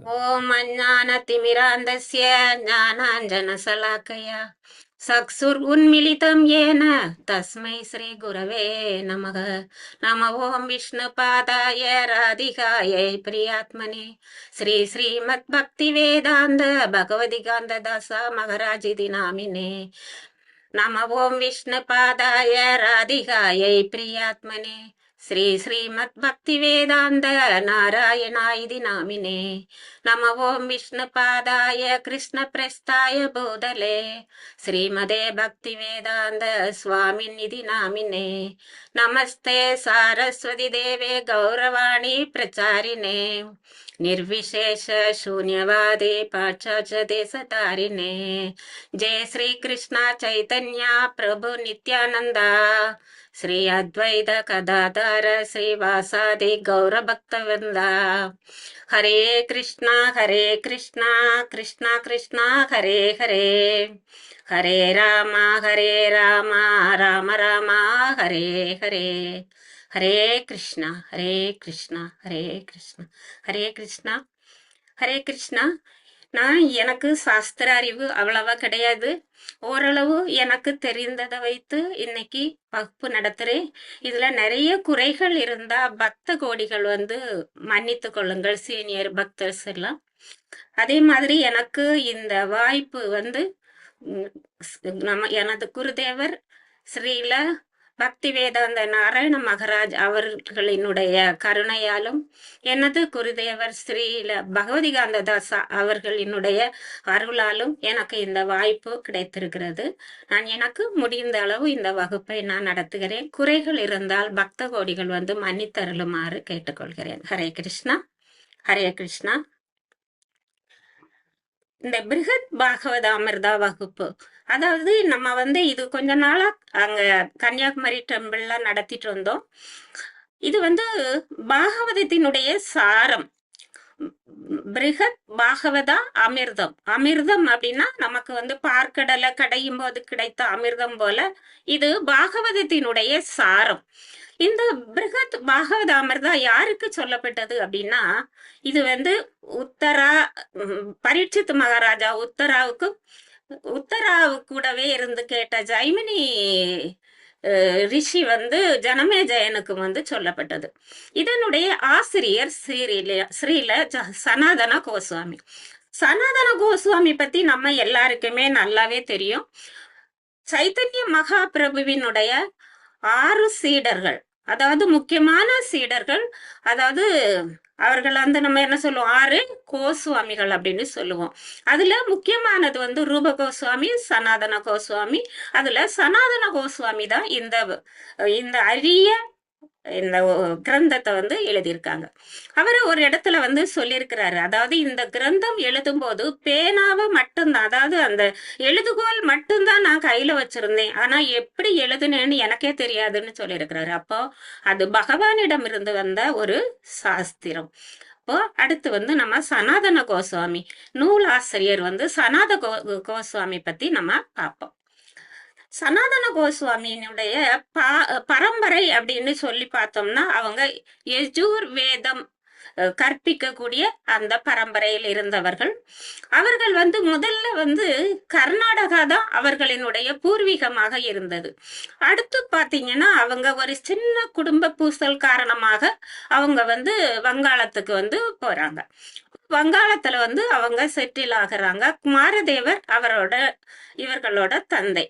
ஓம் அஞ்ஞானதிமிராந்தஸ்ய ஞானாஞ்சனசலாக்கயா சக்ஷுர்உன்மிலிதம் ஏன தஸ்மை ஸ்ரீ குரவே நமக. நம ஓம் விஷ்ணுபாதாய ராதிகாயை பிரியாத்மனே ஸ்ரீ ஸ்ரீமத் பக்தி வேதாந்த பகவதிகாந்த தாசா மகராஜிதி நாமினே. நம ஓம் விஷ்ணுபாதாய ராதிகாயை பிரியாத்மனே ஸ்ரீ ஸ்ரீமத் பக்தி வேதாந்த நாராயணாயிதி நாமினே. நம ஓம் விஷ்ணுபாதாய கிருஷ்ண பிரஸ்தாய பூதலே ஸ்ரீமதே பக்தி வேதாந்த சுவாமிநிதி நாமினே. நமஸ்தே சாரஸ்வதி தேவே கௌரவாணி பிரச்சாரிணே निर्विशेष शून्यवादे पाश्चात्य देश तारिणे. जय श्री कृष्णा चैतन्य प्रभु नित्यानंदा श्री अद्वैत कदाधर श्रीवासादि गौर भक्तवृंदा. हरे कृष्णा कृष्णा कृष्णा हरे हरे, हरे राम राम राम हरे हरे. ஹரே கிருஷ்ணா ஹரே கிருஷ்ணா ஹரே கிருஷ்ணா ஹரே கிருஷ்ணா ஹரே கிருஷ்ணா. எனக்கு சாஸ்திர அறிவு அவ்வளவா கிடையாது. ஓரளவு எனக்கு தெரிந்ததை வைத்து இன்னைக்கு வகுப்பு நடத்துறேன். இதுல நிறைய குறைகள் இருந்தா பக்த கோடிகள் மன்னித்து கொள்ளுங்கள், சீனியர் பக்தர்ஸ் எல்லாம். அதே மாதிரி எனக்கு இந்த வாய்ப்பு எனது குருதேவர் ஸ்ரீல பக்தி வேதாந்த நாராயண மகராஜ் அவர்களினுடைய கருணையாலும் எனது குருதேவர் ஸ்ரீல பகவதிகாந்த தாஸ் அவர்களினுடைய அருளாலும் எனக்கு இந்த வாய்ப்பு கிடைத்திருக்கிறது. நான் எனக்கு முடிந்த அளவு இந்த வகுப்பை நான் நடத்துகிறேன். குறைகள் இருந்தால் பக்த கோடிகள் மன்னித்தருளுமாறு கேட்டுக்கொள்கிறேன். ஹரே கிருஷ்ணா ஹரே கிருஷ்ணா. இந்த பிருகத் பாகவத அமிர்தா வகுப்பு, அதாவது நம்ம இது கொஞ்ச நாளா அங்க கன்னியாகுமரி டெம்பிள்ல நடத்திட்டு இருந்தோம். இது பாகவதத்தினுடைய சாரம். பிருகத் பாகவதா அமிர்தம். அமிர்தம் அப்படின்னா நமக்கு பார்க்கடலை கடையும் போது கிடைத்த அமிர்தம் போல இது பாகவதத்தினுடைய சாரம். இந்த பிருகத் பாகவத அமிர்தா யாருக்கு சொல்லப்பட்டது அப்படின்னா, இது உத்தரா பரீட்சித் மகாராஜா உத்தராவு கூடவே இருந்து கேட்ட ஜைமினி ரிஷி ஜனமேஜயனுக்கு சொல்லப்பட்டது. இதனுடைய ஆசிரியர் ஸ்ரீல சனாதன கோஸ்வாமி. சனாதன கோஸ்வாமி பத்தி நம்ம எல்லாருக்குமே நல்லாவே தெரியும். சைத்தன்ய மகாபிரபுவினுடைய 6 சீடர்கள், அதாவது முக்கியமான சீடர்கள், அதாவது அவர்கள் நம்ம என்ன சொல்லுவோம், 6 கோஸ்வாமிகள் அப்படின்னு சொல்லுவோம். அதுல முக்கியமானது ரூப கோஸ்வாமி, சனாதன கோஸ்வாமி. அதுல சனாதன கோஸ்வாமி தான் இந்த அரிய இந்த கிரந்தத்தை எழுதியிருக்காங்க. அவரு ஒரு இடத்துல சொல்லியிருக்கிறாரு, அதாவது இந்த கிரந்தம் எழுதும் போது பேனாவை மட்டும்தான், அதாவது அந்த எழுதுகோல் மட்டும்தான் நான் கையில வச்சிருந்தேன், ஆனா எப்படி எழுதுனேன்னு எனக்கே தெரியாதுன்னு சொல்லியிருக்கிறாரு. அப்போ அது பகவானிடம் இருந்து வந்த ஒரு சாஸ்திரம். இப்போ அடுத்து நம்ம சனாதன கோஸ்வாமி நூலாசிரியர் சனாத கோஸ்வாமி பத்தி நம்ம பார்ப்போம். சனாதன கோஸ்வாமியினுடைய பரம்பரை அப்படின்னு சொல்லி பார்த்தோம்னா, அவங்க யஜூர் வேதம் கற்பிக்கக்கூடிய அந்த பரம்பரையில் இருந்தவர்கள். அவர்கள் முதல்ல கர்நாடகா தான் அவர்களினுடைய பூர்வீகமாக இருந்தது. அடுத்து பாத்தீங்கன்னா அவங்க ஒரு சின்ன குடும்ப பூசல் காரணமாக அவங்க வங்காளத்துக்கு போறாங்க. வங்காளத்துல அவங்க செட்டில் ஆகுறாங்க. குமாரதேவர் இவர்களோட தந்தை.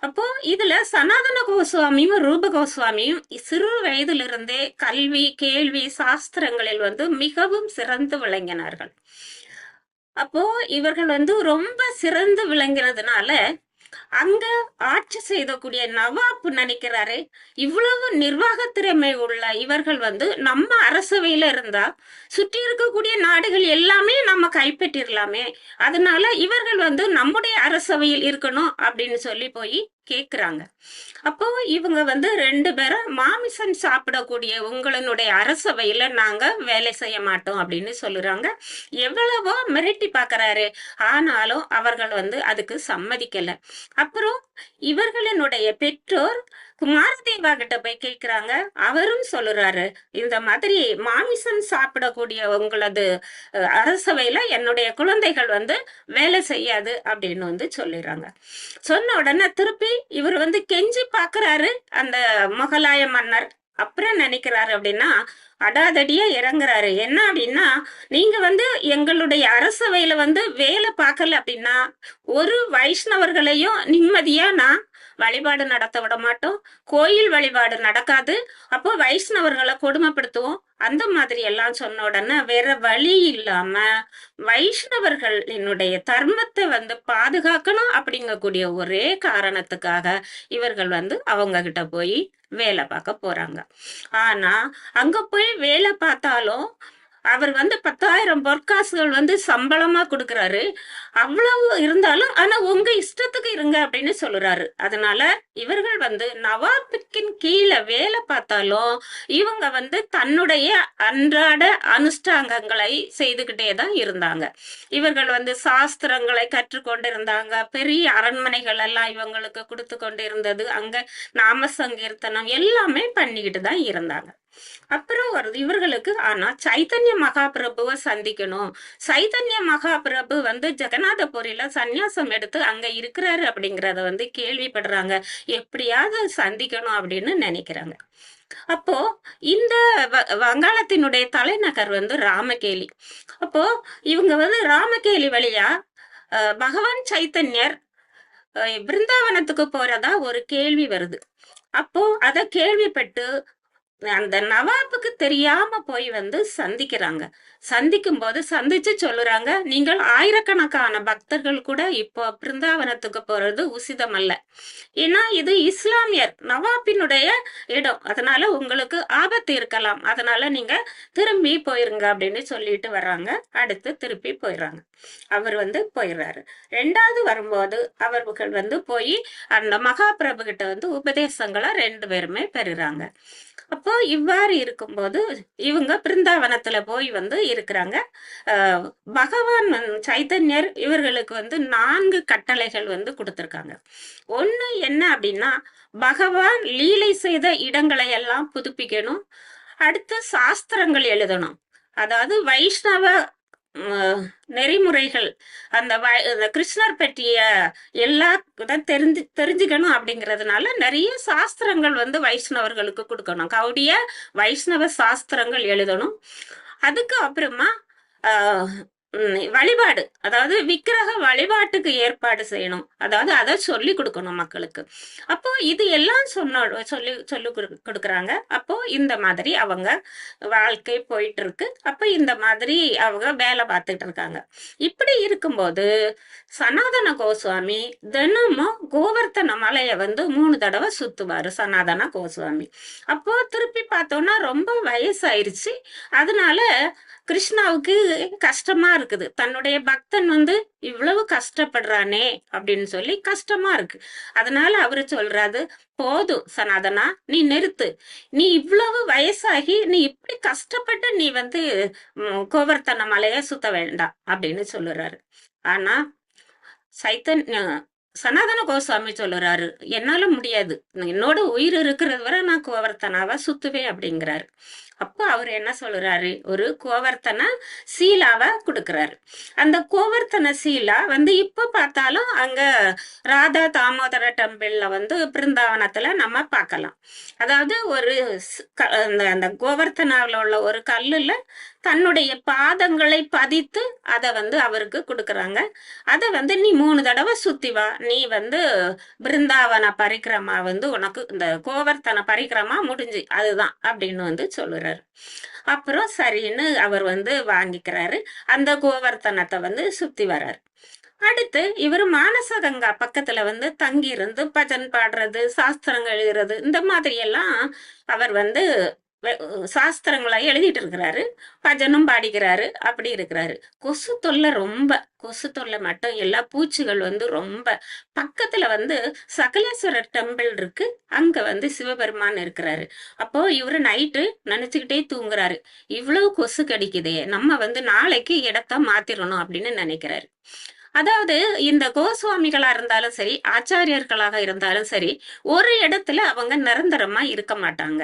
அப்போ இதுல சனாதன கோஸ்வாமியும் ரூப கோஸ்வாமியும் சிறு வயதிலிருந்தே கல்வி, கேள்வி, சாஸ்திரங்களில் மிகவும் சிறந்து விளங்கினார்கள். அப்போ இவர்கள் ரொம்ப சிறந்து விளங்கினதுனால அங்க ஆட்சி செய்யக்கூடிய நவாப் நினைக்கிறாரு, இவ்வளவு நிர்வாக திறமை உள்ள இவர்கள் நம்ம அரசவையில இருந்தா சுற்றி இருக்கக்கூடிய நாடுகள் எல்லாமே நம்ம கைப்பற்றிடலாமே, அதனால இவர்கள் நம்முடைய அரசவையில் இருக்கணும் அப்படின்னு சொல்லி போய் கேக்குறாங்க. அப்போ இவங்க 2 பேரும் மாமிசம் சாப்பிடக்கூடிய உங்களுடைய அரசவையில நாங்க வேலை செய்ய மாட்டோம் அப்படின்னு சொல்லுறாங்க. எவ்வளவோ மிரட்டி பாக்குறாரு, ஆனாலும் அவர்கள் அதுக்கு சம்மதிக்கல. அப்புறம் இவர்களினுடைய பெற்றோர் குமாரதேவா கிட்ட போய் கேக்குறாங்க. அவரும் சொல்லுறாரு, இந்த மாதிரி மாமிசம் சாப்பிடக்கூடிய உங்களது அரசவையில என்னுடைய குழந்தைகள் வந்து வேலை செய்யாது அப்படின்னு வந்து சொல்லிடுறாங்க. சொன்ன உடனே திருப்பி இவர் வந்து கெஞ்சி பாக்குறாரு அந்த முகலாய மன்னர். அப்புறம் நினைக்கிறாரு அப்படின்னா அடாதடியா இறங்குறாரு. என்ன அப்படின்னா, நீங்க வந்து எங்களுடைய அரசவையில வந்து வேலை பார்க்கல அப்படின்னா ஒரு வைஷ்ணவர்களையும் நிம்மதியா நான் வழிபாடு நடத்த விட மாட்டோம். கோயில் வழிபாடு நடக்காது. அப்போ வைஷ்ணவர்களை கொடுமைப்படுத்துவோம். அந்த மாதிரி எல்லாம் சொன்ன உடனே வேற வழி இல்லாம வைஷ்ணவர்களினுடைய தர்மத்தை வந்து பாதுகாக்கணும் அப்படிங்கக்கூடிய ஒரே காரணத்துக்காக இவர்கள் வந்து அவங்க கிட்ட போய் வேலை பார்க்க போறாங்க. ஆனா அங்க போய் வேலை பார்த்தாலும் அவர் வந்து 10,000 பொற்காசுகள் வந்து சம்பளமா கொடுக்கறாரு. அவ்வளவு இருந்தாலும் ஆனா உங்க இஷ்டத்துக்கு இருங்க அப்படின்னு சொல்லுறாரு. அதனால இவர்கள் வந்து நவாபின் கீழே வேலை பார்த்தாலும் இவங்க வந்து தன்னுடைய அன்றாட அனுஷ்டாங்கங்களை செய்துகிட்டே தான் இருந்தாங்க. இவர்கள் வந்து சாஸ்திரங்களை கற்றுக்கொண்டு இருந்தாங்க. பெரிய அரண்மனைகள் எல்லாம் இவங்களுக்கு கொடுத்து கொண்டு இருந்தது. அங்க நாம சங்கீர்த்தனம் எல்லாமே பண்ணிக்கிட்டு தான் இருந்தாங்க. அப்புறம் வருது இவர்களுக்கு. ஆனா சைத்தன்ய மகாபிரபுவை சந்திக்கணும். சைத்தன்ய மகாபிரபு வந்து ஜெகநாதபுரியில சந்நியாசம் எடுத்து அங்க இருக்கிறாரு அப்படிங்கறத வந்து கேள்விப்படுறாங்க. எப்படியாவது சந்திக்கணும் அப்படின்னு நினைக்கிறாங்க. அப்போ இந்த வங்காளத்தினுடைய தலைநகர் வந்து ராமகேலி. அப்போ இவங்க வந்து ராமகேலி வழியா பகவான் சைத்தன்யர் பிருந்தாவனத்துக்கு போறதா ஒரு கேள்வி வருது. அப்போ அத கேள்விப்பட்டு அந்த நவாபுக்கு தெரியாம போய் வந்து சந்திக்கிறாங்க. சந்திக்கும் போது சந்திச்சு சொல்லுறாங்க, நீங்கள் ஆயிரக்கணக்கான பக்தர்கள் கூட இப்போ பிருந்தாவனத்துக்கு போறது உசிதம் அல்ல. ஏன்னா இது இஸ்லாமியர் நவாபினுடைய இடம். அதனால உங்களுக்கு ஆபத்து இருக்கலாம். அதனால நீங்க திரும்பி போயிருங்க அப்படின்னு சொல்லிட்டு வர்றாங்க. அடுத்து திருப்பி போயிடுறாங்க. அவர் வந்து போயிடுறாரு. ரெண்டாவது வரும்போது அவர்கள் வந்து போய் அந்த மகாபிரபு கிட்ட வந்து உபதேசங்களை 2 பேருமே பெறுறாங்க. அப்போ இவ்வாறு இருக்கும்போது இவங்க பிருந்தாவனத்துல போய் வந்து இருக்கிறாங்க. பகவான் சைத்தன்யர் இவர்களுக்கு வந்து 4 கட்டளைகள் வந்து கொடுத்திருக்காங்க. ஒண்ணு என்ன அப்படின்னா, பகவான் லீலை செய்த இடங்களை எல்லாம் புதுப்பிக்கணும். அடுத்து சாஸ்திரங்கள் எழுதணும். அதாவது வைஷ்ணவ நெறிமுறைகள் அந்த கிருஷ்ணர் பற்றிய எல்லா தெரிஞ்சுக்கணும் அப்படிங்கிறதுனால நிறைய சாஸ்திரங்கள் வந்து வைஷ்ணவர்களுக்கு கொடுக்கணும். கௌடிய வைஷ்ணவ சாஸ்திரங்கள் எழுதணும். அதுக்கு அப்புறமா வழிபாடு, அதாவது விக்கிரக வழிபாட்டுக்கு ஏற்பாடு செய்யணும். அதாவது அதை சொல்லி கொடுக்கணும் மக்களுக்கு. அப்போ இது எல்லாம் சொல்லி கொடுக்குறாங்க. அப்போ இந்த மாதிரி அவங்க வாழ்க்கை போயிட்டு இருக்கு. அப்ப இந்த மாதிரி அவங்க வேலை பார்த்துட்டு இருக்காங்க. இப்படி இருக்கும்போது சனாதன கோஸ்வாமி தினமும் கோவர்த்தன மலையை வந்து 3 தடவை சுத்துவாரு சனாதன கோஸ்வாமி. அப்போ திருப்பி பார்த்தோம்னா ரொம்ப வயசாயிருச்சு. அதனால கிருஷ்ணாவுக்கு கஷ்டமா இருக்குது. தன்னுடைய பக்தன் வந்து இவ்வளவு கஷ்டப்படுறானே அப்படின்னு சொல்லி கஷ்டமா இருக்கு. அதனால அவரு சொல்றாரு, போதும் சனாதனா, நீ நிறுத்து. நீ இவ்வளவு வயசாகி நீ இப்படி கஷ்டப்பட்டு நீ வந்து கோவர்த்தன மலைய சுத்த வேண்டாம் அப்படின்னு சொல்லுறாரு. ஆனா சனாதன கோஸ்வாமி சொல்லுறாரு, என்னால முடியாது, என்னோட உயிர் இருக்கிறது வரை நான் கோவர்த்தனாவை சுத்துவேன் அப்படிங்கிறாரு. அப்போ அவர் என்ன சொல்றாரு, ஒரு கோவர்த்தன சீலாவை கொடுக்கிறாரு. அந்த கோவர்த்தன சீலா வந்து இப்ப பார்த்தாலும் அங்க ராதா தாமோதர டெம்பிள்ல வந்து பிருந்தாவனத்துல நம்ம பார்க்கலாம். அதாவது ஒரு அந்த கோவர்த்தனாவில் உள்ள ஒரு கல்லுல தன்னுடைய பாதங்களை பதித்து அதை வந்து அவருக்கு கொடுக்கறாங்க. அதை வந்து நீ 3 தடவை சுத்தி வா, நீ வந்து பிருந்தாவன பரிக்கிரமா வந்து உனக்கு இந்த கோவர்த்தன பரிக்கிரமா முடிஞ்சு அதுதான் அப்படின்னு வந்து சொல்லுறாரு. அப்புறம் சரின்னு அவர் வந்து வாங்கிக்கிறாரு. அந்த கோவர்த்தனத்தை வந்து சுத்தி வர்றாரு. அடுத்து இவர் மானசகங்கா பக்கத்துல வந்து தங்கி இருந்து பஜன் பாடுறது, சாஸ்திரங்கள் எழுதுறது, இந்த மாதிரி எல்லாம் அவர் வந்து சாஸ்திரங்களை எழுதிட்டு இருக்கிறாரு. பஜனும் பாடிக்கிறாரு. அப்படி இருக்கிறாரு. கொசு தொல்லை மட்டும் எல்லா பூச்சிகள் வந்து ரொம்ப பக்கத்துல வந்து சகலேஸ்வரர் டெம்பிள் இருக்கு. அங்க வந்து சிவபெருமான் இருக்கிறாரு. அப்போ இவரு நைட்டு நினைச்சுக்கிட்டே தூங்குறாரு, இவ்வளவு கொசு கடிக்குதே, நம்ம வந்து நாளைக்கு இடத்த மாத்திரணும் அப்படின்னு நினைக்கிறாரு. அதாவது இந்த கோஸ்வாமிகளா இருந்தாலும் சரி, ஆச்சாரியர்களாக இருந்தாலும் சரி, ஒரு இடத்துல அவங்க நிரந்தரமா இருக்க மாட்டாங்க.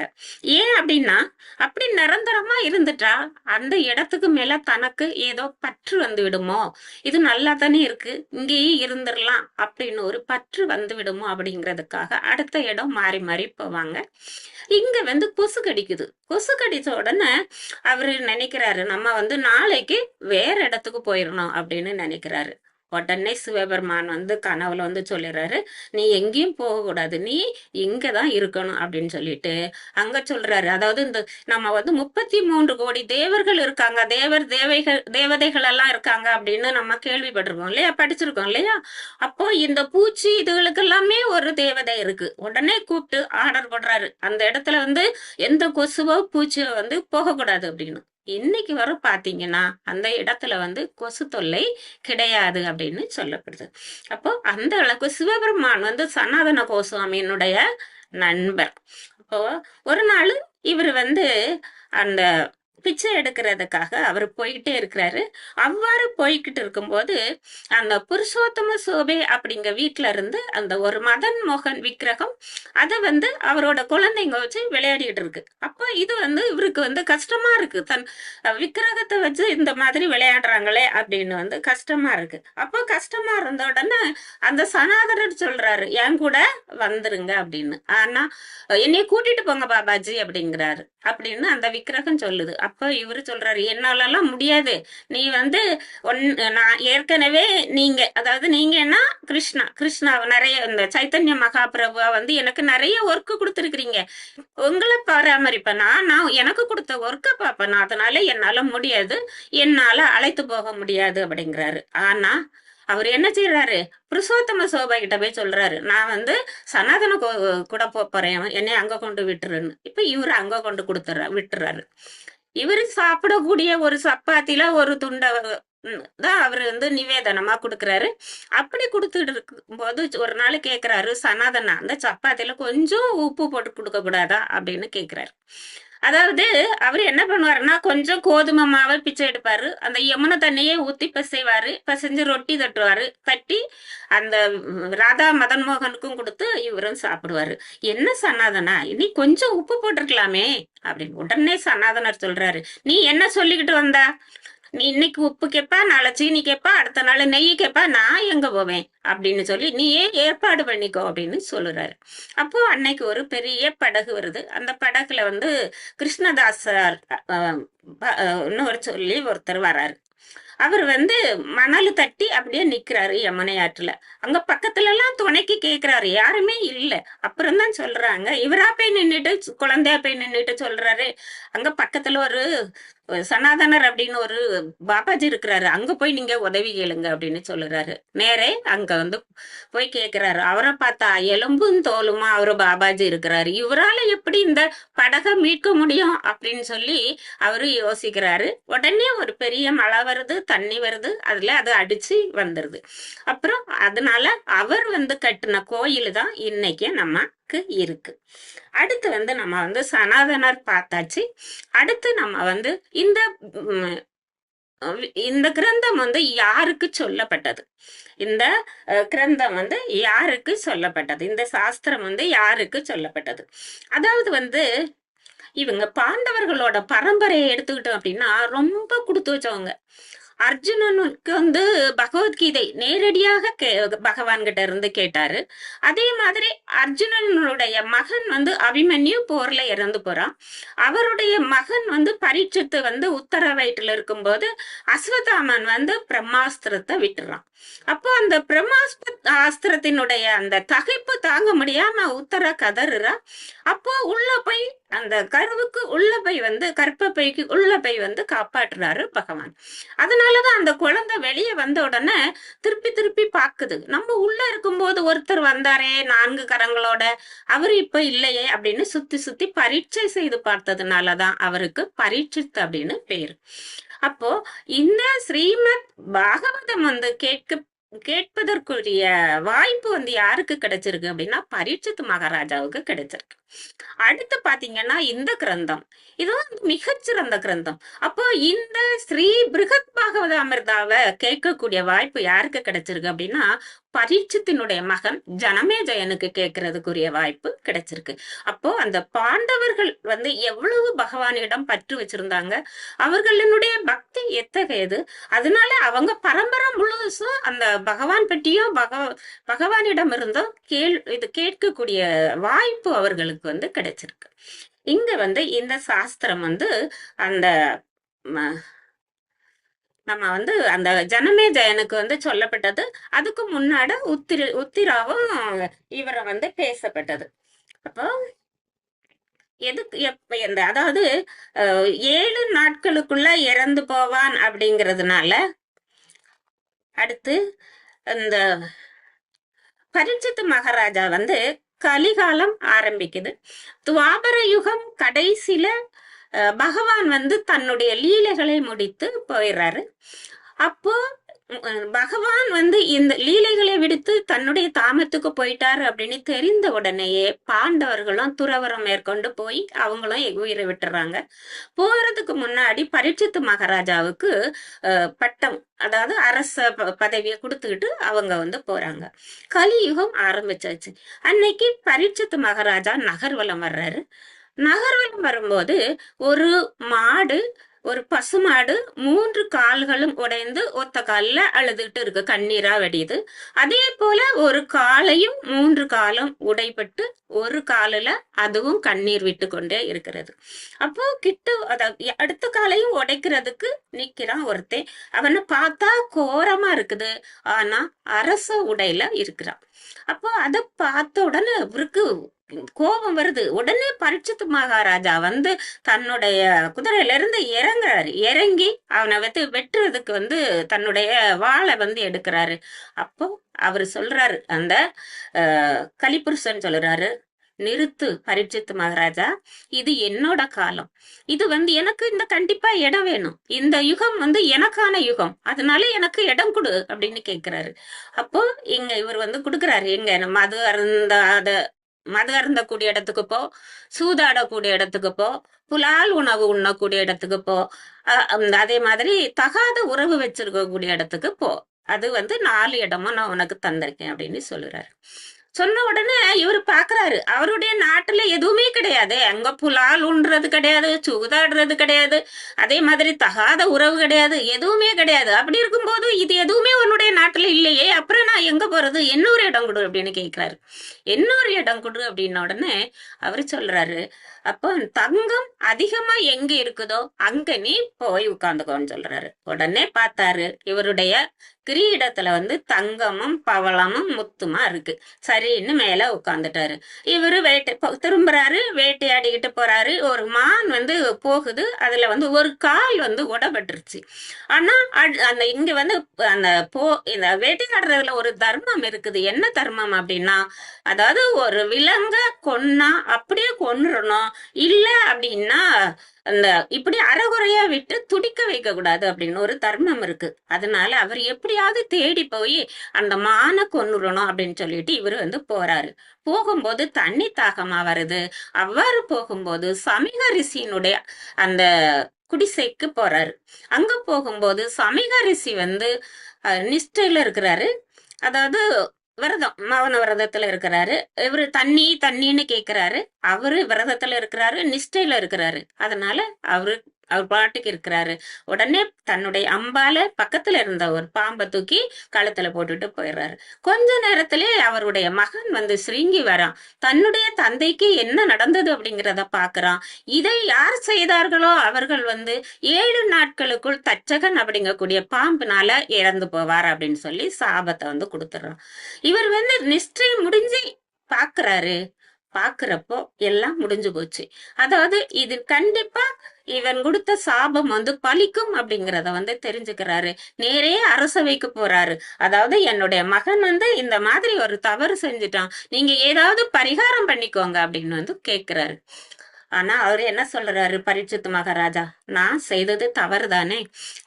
ஏன் அப்படின்னா, அப்படி நிரந்தரமா இருந்துட்டா அந்த இடத்துக்கு மேல தனக்கு ஏதோ பற்று வந்து விடுமோ, இது நல்லா தானே இருக்கு, இங்கேயே இருந்துடலாம் அப்படின்னு ஒரு பற்று வந்து விடுமோ அப்படிங்கிறதுக்காக அடுத்த இடம் மாறி மாறி போவாங்க. இங்க வந்து கொசு கடிக்குது. கொசு கடிச்ச உடனே அவரு நினைக்கிறாரு, நம்ம வந்து நாளைக்கு வேற இடத்துக்கு போயிடணும் அப்படின்னு நினைக்கிறாரு. உடனே சிவபெருமான் வந்து கனவுல வந்து சொல்லிடுறாரு, நீ எங்கேயும் போக கூடாது, நீ இங்கதான் இருக்கணும் அப்படின்னு சொல்லிட்டு அங்க சொல்றாரு. அதாவது இந்த நம்ம வந்து 33 கோடி தேவர்கள் இருக்காங்க, தேவதைகள் எல்லாம் இருக்காங்க அப்படின்னு நம்ம கேள்விப்பட்டிருக்கோம் இல்லையா, படிச்சிருக்கோம் இல்லையா. அப்போ இந்த பூச்சி இதுகளுக்கு எல்லாமே ஒரு தேவதை இருக்கு. உடனே கூப்பிட்டு ஆர்டர் பண்றாரு, அந்த இடத்துல வந்து எந்த கொசுவோ பூச்சியோ வந்து போகக்கூடாது அப்படின்னு. இன்னைக்கு வர பாத்தீங்கன்னா அந்த இடத்துல வந்து கொசு தொல்லை கிடையாது அப்படின்னு சொல்லப்படுது. அப்போ அந்த அளவுக்கு சிவபெருமான் வந்து சனாதன கோஸ்வாமியினுடைய நண்பர். அப்போ ஒரு நாள் இவர் வந்து அந்த பிச்சை எடுக்கிறதுக்காக அவர் போய்கிட்டே இருக்கிறாரு. அவ்வாறு போய்கிட்டு இருக்கும்போது அந்த புருஷோத்தம சோபே அப்படிங்கிற வீட்டுல இருந்து அந்த ஒரு மதன் மோகன் விக்கிரகம் அதை வந்து அவரோட குழந்தைங்க வச்சு விளையாடிட்டு இருக்கு. அப்போ இது வந்து இவருக்கு வந்து கஷ்டமா இருக்கு, தன் விக்கிரகத்தை வச்சு இந்த மாதிரி விளையாடுறாங்களே அப்படின்னு வந்து கஷ்டமா இருக்கு. அப்போ கஷ்டமா இருந்த உடனே அந்த சனாதனர் சொல்றாரு, என் கூட வந்துருங்க அப்படின்னு. ஆனா என்னைய கூட்டிட்டு போங்க பாபாஜி அப்படிங்கிறாரு. அப்படின்னு அந்த விக்கிரகம் சொல்லுது. அப்ப இவரு சொல்றாரு, என்னாலலாம் முடியாது, நீ வந்து நான் ஏற்கனவே நீங்க, அதாவது நீங்கன்னா கிருஷ்ணா நிறைய இந்த சைத்தன்ய மகாபிரபுவா வந்து எனக்கு நிறைய ஒர்க் கொடுத்துருக்கீங்க, உங்களை பராமரிப்பேனா, நான் எனக்கு கொடுத்த ஒர்க்கை பார்ப்பேனா, அதனால என்னால முடியாது, என்னால அழைத்து போக முடியாது அப்படிங்கிறாரு. ஆனா அவர் என்ன செய்யறாரு, புருஷோத்தம சோபா கிட்ட போய் சொல்றாரு, நான் வந்து சனாதன கூட போறேன், என்னை அங்க கொண்டு விட்டுருன்னு. இப்ப இவரு அங்க கொண்டு விட்டுறாரு. இவரு சாப்பிடக்கூடிய ஒரு சப்பாத்தில ஒரு துண்டை தான் அவரு வந்து நிவேதனமா கொடுக்குறாரு. அப்படி கொடுத்துட்டு இருக்கும் போது ஒரு நாள் கேக்குறாரு, சனாதனா அந்த சப்பாத்தில கொஞ்சம் உப்பு போட்டு கொடுக்க கூடாதா அப்படின்னு கேக்குறாரு. அதாவது அவர் என்ன பண்ணுவாருன்னா, கொஞ்சம் கோதுமை மாவை பிச்சை எடுப்பாரு, அந்த யமுனை தண்ணியே ஊத்தி பிசைவாரு, பிசைஞ்சு ரொட்டி தட்டுவாரு, தட்டி அந்த ராதா மதன் மோகனுக்கும் கொடுத்து இவரும் சாப்பிடுவாரு. என்ன சனாதனா, நீ கொஞ்சம் உப்பு போட்டிருக்கலாமே அப்படின்னு. உடனே சனாதனர் சொல்றாரு, நீ என்ன சொல்லிக்கிட்டு வந்தா, நீ இன்னைக்கு உப்பு கேப்பா, நாளை சீனி கேப்பா, அடுத்த நாள் நெய் கேப்பா, நான் எங்க போவேன் அப்படின்னு சொல்லி நீயே ஏற்பாடு பண்ணிக்கோ அப்படின்னு சொல்லுறாரு. அப்போ அன்னைக்கு ஒரு பெரிய படகு வருது. அந்த படகுல வந்து கிருஷ்ணதாசர் இன்னொரு சொல்லி ஒருத்தர் வராரு. அவர் வந்து மணல் தட்டி அப்படியே நிக்கிறாரு யமுனை ஆற்றுல. அங்க பக்கத்துல எல்லாம் துணைக்கு கேக்குறாரு, யாருமே இல்ல. அப்புறம் தான் சொல்றாங்க, இவரா போய் நின்னுட்டு குழந்தையா போய் நின்னுட்டு சொல்றாரு, அங்க பக்கத்துல ஒரு சனாதனர் அப்படின்னு ஒரு பாபாஜி இருக்கிறாரு, அங்க போய் நீங்க உதவி கேளுங்க அப்படின்னு சொல்லுறாரு. நேரே அங்க வந்து போய் கேக்குறாரு. அவரை பார்த்தா எலும்பும் தோலுமா அவரு பாபாஜி இருக்கிறாரு, இவரால எப்படி இந்த படகை மீட்க முடியும் அப்படின்னு சொல்லி அவரு யோசிக்கிறாரு. உடனே ஒரு பெரிய மழை வருது, தண்ணி வருது, அதுல அது அடிச்சு வந்துருது. அப்புறம் அதனால அவர் வந்து கட்டின கோயில் தான் இன்னைக்கு நமக்கு இருக்கு. அடுத்து வந்து நம்ம வந்து சனாதனர் பார்த்தாச்சு. அடுத்து நம்ம வந்து இந்த கிரந்தம் வந்து யாருக்கு சொல்லப்பட்டது, இந்த கிரந்தம் வந்து யாருக்கு சொல்லப்பட்டது, இந்த சாஸ்திரம் வந்து யாருக்கு சொல்லப்பட்டது. அதாவது வந்து இவங்க பாண்டவர்களோட பரம்பரையை எடுத்துக்கிட்டோம் அப்படின்னா ரொம்ப கொடுத்து வச்சவங்க. அர்ஜுனனுக்கு வந்து பகவத்கீதை நேரடியாக பகவான் கிட்ட இருந்து கேட்டாரு. அதே மாதிரி அர்ஜுனனுடைய மகன் வந்து அபிமன்யு போர்ல இறந்து போறான். அவருடைய மகன் வந்து பரீட்சித்து வந்து உத்தர வயிற்றுல இருக்கும்போது அஸ்வத்தாமன் வந்து பிரம்மாஸ்திரத்தை விட்டுறான். அப்போ அந்த பிரம்மாஸ்திரத்தினுடைய அந்த தகைப்பு தாங்க முடியாம உத்தர கதறுறா. அப்போ உள்ள போய் அந்த கருவுக்கு உள்ள போய் வந்து கற்பப்பைக்கு உள்ள போய் வந்து காப்பாற்றுறாரு பகவான். அதனாலதான் அந்த குழந்தை வெளியே வந்த உடனே திருப்பி திருப்பி பாக்குது, நம்ம உள்ள இருக்கும்போது ஒருத்தர் வந்தாரே 4 கரங்களோட, அவரு இப்ப இல்லையே அப்படின்னு சுத்தி சுத்தி பரீட்சை செய்து பார்த்ததுனாலதான் அவருக்கு பரீட்சித் அப்படின்னு பேரு. அப்போ இந்த ஸ்ரீமத் பாகவதம் வந்து கேட்பதற்குரிய வாய்ப்பு வந்து யாருக்கு கிடைச்சிருக்கு அப்படின்னா பரீட்சித் மகாராஜாவுக்கு கிடைச்சிருக்கு. அடுத்து பாத்தீங்கன்னா இந்த கிரந்தம், இது வந்து மிகச்சிறந்த கிரந்தம். அப்போ இந்த ஸ்ரீ பிருகத் பாகவத அமிர்தாவை கேட்கக்கூடிய வாய்ப்பு யாருக்கு கிடைச்சிருக்கு அப்படின்னா பரீட்சித்தினுடைய மகன் ஜனமேஜயனுக்கு கேட்கறதுக்குரிய வாய்ப்பு கிடைச்சிருக்கு. அப்போ அந்த பாண்டவர்கள் வந்து எவ்வளவு பகவானிடம் பற்று வச்சிருந்தாங்க, அவர்களுடைய பக்தி எத்தகையது, அதனால அவங்க பரம்பரை முழுசும் அந்த பகவான் பற்றியோ பகவானிடம் இருந்தோ இது கேட்கக்கூடிய வாய்ப்பு அவர்களுக்கு வந்து கிடைச்சிருக்கு. இங்க வந்து இந்த சாஸ்திரம் வந்து அந்த நம்ம வந்து அந்த ஜனமேஜயனுக்கு வந்து சொல்லப்பட்டது. அதுக்கு முன்னாடி உத்திராவும் இவரை வந்து பேசப்பட்டது. அப்போ எதுக்கு எப்ப இந்த அதாவது 7 நாட்களுக்குள்ள இறந்து போவான் அப்படிங்கிறதுனால அடுத்து இந்த பரீட்சித் மகாராஜா வந்து கலிகாலம் ஆரம்பிக்குது. துவாபர யுகம் கடைசியில பகவான் வந்து தன்னுடைய லீலைகளை முடித்து போயிடுறாரு. அப்போ பகவான் வந்து இந்த லீலைகளை விடுத்து தன்னுடைய தாமத்துக்கு போயிட்டாரு அப்படின்னு தெரிந்த உடனேயே பாண்டவர்களும் துறவரம் மேற்கொண்டு போய் அவங்களும் உயிரை விட்டுறாங்க. போறதுக்கு முன்னாடி பரீட்சித் மகாராஜாவுக்கு பட்டம், அதாவது அரச பதவியை கொடுத்துக்கிட்டு அவங்க வந்து போறாங்க. கலியுகம் ஆரம்பிச்சாச்சு. அன்னைக்கு பரீட்சித் மகாராஜா நகர்வலம் வர்றாரு. நகர்வலம் வரும்போது ஒரு மாடு, ஒரு பசுமாடு 3 கால்களும் உடைந்து ஒத்த கால்ல அழுதுகிட்டு இருக்கு, கண்ணீரா வடியுது. அதே போல ஒரு காலையும் 3 காலும் உடைபட்டு ஒரு காலில அதுவும் கண்ணீர் விட்டு கொண்டே இருக்கிறது. அப்போ அதாவது அடுத்த காலையும் உடைக்கிறதுக்கு நிக்கிறான் ஒருத்தன். அவனை பார்த்தா கோரமா இருக்குது, ஆனா அரச உடையில இருக்கிறான். அப்போ அதை பார்த்த உடனே அவருக்கு கோபம் வருது. உடனே பரீட்சித் மகாராஜா வந்து தன்னுடைய குதிரையில இருந்து இறங்குறாரு. இறங்கி அவனை வந்து வெட்டுறதுக்கு வந்து தன்னுடைய வாளை வந்து எடுக்கிறாரு. அப்போ அவரு சொல்றாரு, அந்த கலிபுருஷன் சொல்றாரு, நிறுத்து பரீட்சித் மகாராஜா, இது என்னோட காலம், இது வந்து எனக்கு இந்த கண்டிப்பா இடம் வேணும், இந்த யுகம் வந்து எனக்கான யுகம், அதனால எனக்கு இடம் கொடு அப்படின்னு கேட்கிறாரு. அப்போ இங்க இவர் வந்து கொடுக்குறாரு, எங்க மது அருந்தக்கூடிய இடத்துக்கு போ, சூதாடக்கூடிய இடத்துக்கு போ, புலால் உணவு உண்ணக்கூடிய இடத்துக்கு போ, அதே மாதிரி தகாத உறவு வச்சிருக்கக்கூடிய இடத்துக்கு போ, அது வந்து 4 இடமும் நான் உனக்கு தந்திருக்கேன் அப்படின்னு சொல்லுறாரு. சொன்ன உடனே இவரு பாக்குறாரு, அவருடைய நாட்டுல எதுவுமே கிடையாது, அங்க புலால் உண்றது கிடையாது, சூதாடுறது கிடையாது, அதே மாதிரி தகாத உறவு கிடையாது, எதுவுமே கிடையாது. அப்படி இருக்கும்போது இது எதுவுமே உன்னுடைய நாட்டுல இல்லையே, அப்புறம் நான் எங்க போறது, இன்னொரு இடம் கொடு அப்படின்னு கேட்கிறாரு. இன்னொரு இடம் கொடு அப்படின்ன உடனே அவரு சொல்றாரு, அப்போ தங்கம் அதிகமா எங்க இருக்குதோ அங்க நீ போய் உட்கார்ந்துக்கோன்னு சொல்றாரு. உடனே பார்த்தாரு, இவருடைய கிரீடத்துல வந்து தங்கமும் பவளமும் முத்துமா இருக்கு. சரின்னு மேல உட்கார்ந்துட்டாரு. இவரு திரும்புறாரு, வேட்டையாடிக்கிட்டு போறாரு. ஒரு மான் வந்து போகுது, அதுல வந்து ஒரு கால் வந்து உடப்பட்டுருச்சு. ஆனா அந்த இங்க வந்து அந்த இந்த வேட்டையாடுறதுல ஒரு தர்மம் இருக்குது. என்ன தர்மம் அப்படின்னா, அதாவது ஒரு விலங்க கொன்னா அப்படியே கொன்னுறணும், இல்ல அப்படின்னா அந்த இப்படி அறகுறையா விட்டு துடிக்க வைக்க கூடாது அப்படின்னு ஒரு தர்மம் இருக்கு. அதனால அவர் எப்படியாவது தேடி போய் அந்த மானை கொன்னுடணும் அப்படின்னு சொல்லிட்டு இவரு வந்து போறாரு. போகும்போது தண்ணி தாகமா வருது. அவ்வாறு போகும்போது சமிக ரிஷியினுடைய அந்த குடிசைக்கு போறாரு. அங்க போகும்போது சமிக ரிஷி வந்து நிஷ்டையில இருக்கிறாரு, அதாவது விரதம், மௌன விரதத்துல இருக்கிறாரு. இவரு தண்ணி தண்ணின்னு கேக்குறாரு, அவரு விரதத்துல இருக்கிறாரு, நிஷ்டையில இருக்கிறாரு. அதனால அவர் பாட்டுக்கு இருக்கிறாரு. உடனே தன்னுடைய அம்பால பக்கத்துல இருந்த ஒரு பாம்பை தூக்கி கழுத்துல போட்டுட்டு போயிடுறாரு. கொஞ்ச நேரத்திலே அவருடைய மகன் வந்து ஸ்ரீங்கி வரான். தன்னுடைய தந்தைக்கு என்ன நடந்தது அப்படிங்கிறத பாக்குறான். இதை யார் செய்தார்களோ அவர்கள் வந்து 7 நாட்களுக்குள் தச்சகன் அப்படிங்கக்கூடிய பாம்புனால இறந்து போவார் அப்படின்னு சொல்லி சாபத்தை வந்து கொடுத்துடுறான். இவர் வந்து நிஷ்டை முடிஞ்சு பாக்குறாரு. பாக்குறப்போ எல்லாம் முடிஞ்சு போச்சு. அதாவது இது கண்டிப்பா இவன் கொடுத்த சாபம் வந்து பலிக்கும் அப்படிங்கிறத வந்து தெரிஞ்சுக்கிறாரு. நேரே அரசவைக்கு போறாரு. அதாவது என்னுடைய மகன் வந்து இந்த மாதிரி ஒரு தவறு செஞ்சுட்டான், நீங்க ஏதாவது பரிகாரம் பண்ணிக்கோங்க அப்படின்னு வந்து கேட்கிறாரு. ஆனா அவர் என்ன சொல்றாரு பரீட்சித் மகாராஜா, நான் செய்தது தவறு தானே,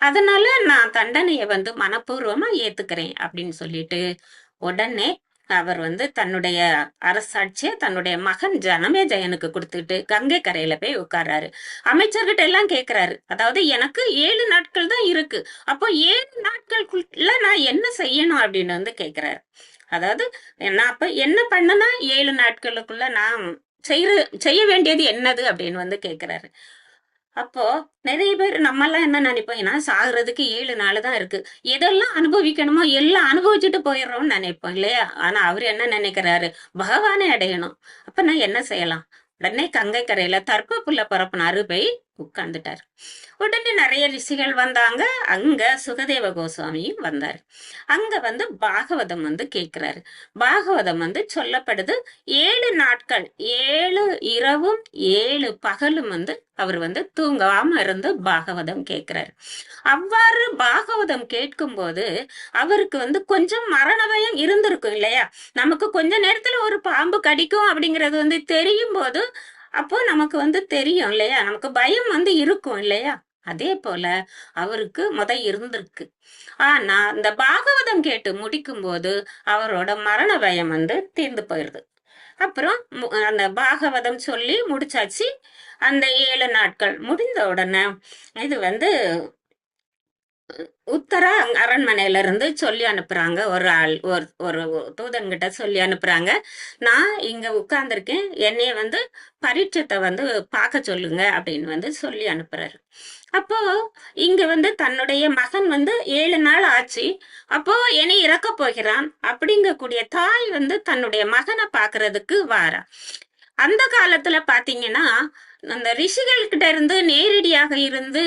அதனால நான் தண்டனையை வந்து மனப்பூர்வமா ஏத்துக்கிறேன் அப்படின்னு சொல்லிட்டு உடனே அவர் வந்து தன்னுடைய அரசாட்சிய தன்னுடைய மகன் ஜனமேஜயனுக்கு கொடுத்துட்டு கங்கை கரையில போய் உட்கார்றாரு. அமைச்சர்கிட்ட எல்லாம் கேக்குறாரு, அதாவது எனக்கு 7 நாட்கள் தான் இருக்கு, அப்போ 7 நாட்களுக்குள்ள நான் என்ன செய்யணும் அப்படின்னு வந்து கேக்குறாரு. அதாவது நான் அப்ப என்ன பண்ணனா 7 நாட்களுக்குள்ள நான் செய்ய வேண்டியது என்னது அப்படின்னு வந்து கேக்குறாரு. அப்போ நிறைய பேர் நம்ம எல்லாம் என்ன நினைப்போம், ஏன்னா சாகுறதுக்கு 7 நாள் தான் இருக்கு, எதெல்லாம் அனுபவிக்கணுமோ எல்லாம் அனுபவிச்சுட்டு போயிடுறோம்னு நினைப்போம் இல்லையா. ஆனா அவர் என்ன நினைக்கிறாரு, பகவானை அடையணும். அப்ப நான் என்ன செய்யலாம், உடனே கங்கை கரையில தர்ப்ப புல்ல பரப்புனாரு, போய் உட்கார்ந்துட்டாரு. உடனே நிறைய ரிஷிகள் வந்தாங்க. அங்க சுகதேவ கோஸ்வாமியும் வந்தாரு. அங்க வந்து பாகவதம் வந்து கேட்கிறாரு. பாகவதம் வந்து சொல்லப்படுது, 7 நாட்கள் 7 இரவும் 7 பகலும் வந்து அவர் வந்து தூங்காம இருந்து பாகவதம் கேட்கிறாரு. அவ்வாறு பாகவதம் கேட்கும் போது அவருக்கு வந்து கொஞ்சம் மரண பயம் இருந்திருக்கும் இல்லையா. நமக்கு கொஞ்ச நேரத்துல ஒரு பாம்பு கடிக்கும் அப்படிங்கிறது வந்து தெரியும் போது அப்போ நமக்கு வந்து தெரியும் இல்லையா, நமக்கு பயம் வந்து இருக்கும் இல்லையா. அதே போல அவருக்கு இருந்திருக்கு. ஆனா இந்த பாகவதம் கேட்டு முடிக்கும் போது அவரோட மரண பயம் வந்து தீர்ந்து போயிருது. அப்புறம் அந்த பாகவதம் சொல்லி முடிச்சாச்சு. அந்த 7 நாட்கள் முடிந்த உடனே இது வந்து உத்தரா அரண்மனையில இருந்து சொல்லி அனுப்புறாங்க. ஒரு ஆள் ஒரு தூதன்கிட்ட சொல்லி அனுப்புறாங்க, நான் இங்க உட்கார்ந்துருக்கேன், என்னைய வந்து பரீட்சத்தை வந்து பார்க்க சொல்லுங்க அப்படின்னு வந்து சொல்லி அனுப்புறாரு. அப்போ இங்க வந்து தன்னுடைய மகன் வந்து 7 நாள் ஆச்சு, அப்போ என்னை இறக்க போகிறான் அப்படிங்கக்கூடிய தாய் வந்து தன்னுடைய மகனை பாக்குறதுக்கு வாரா. அந்த காலத்துல பாத்தீங்கன்னா அந்த ரிஷிகள் கிட்ட இருந்து நேரடியாக இருந்து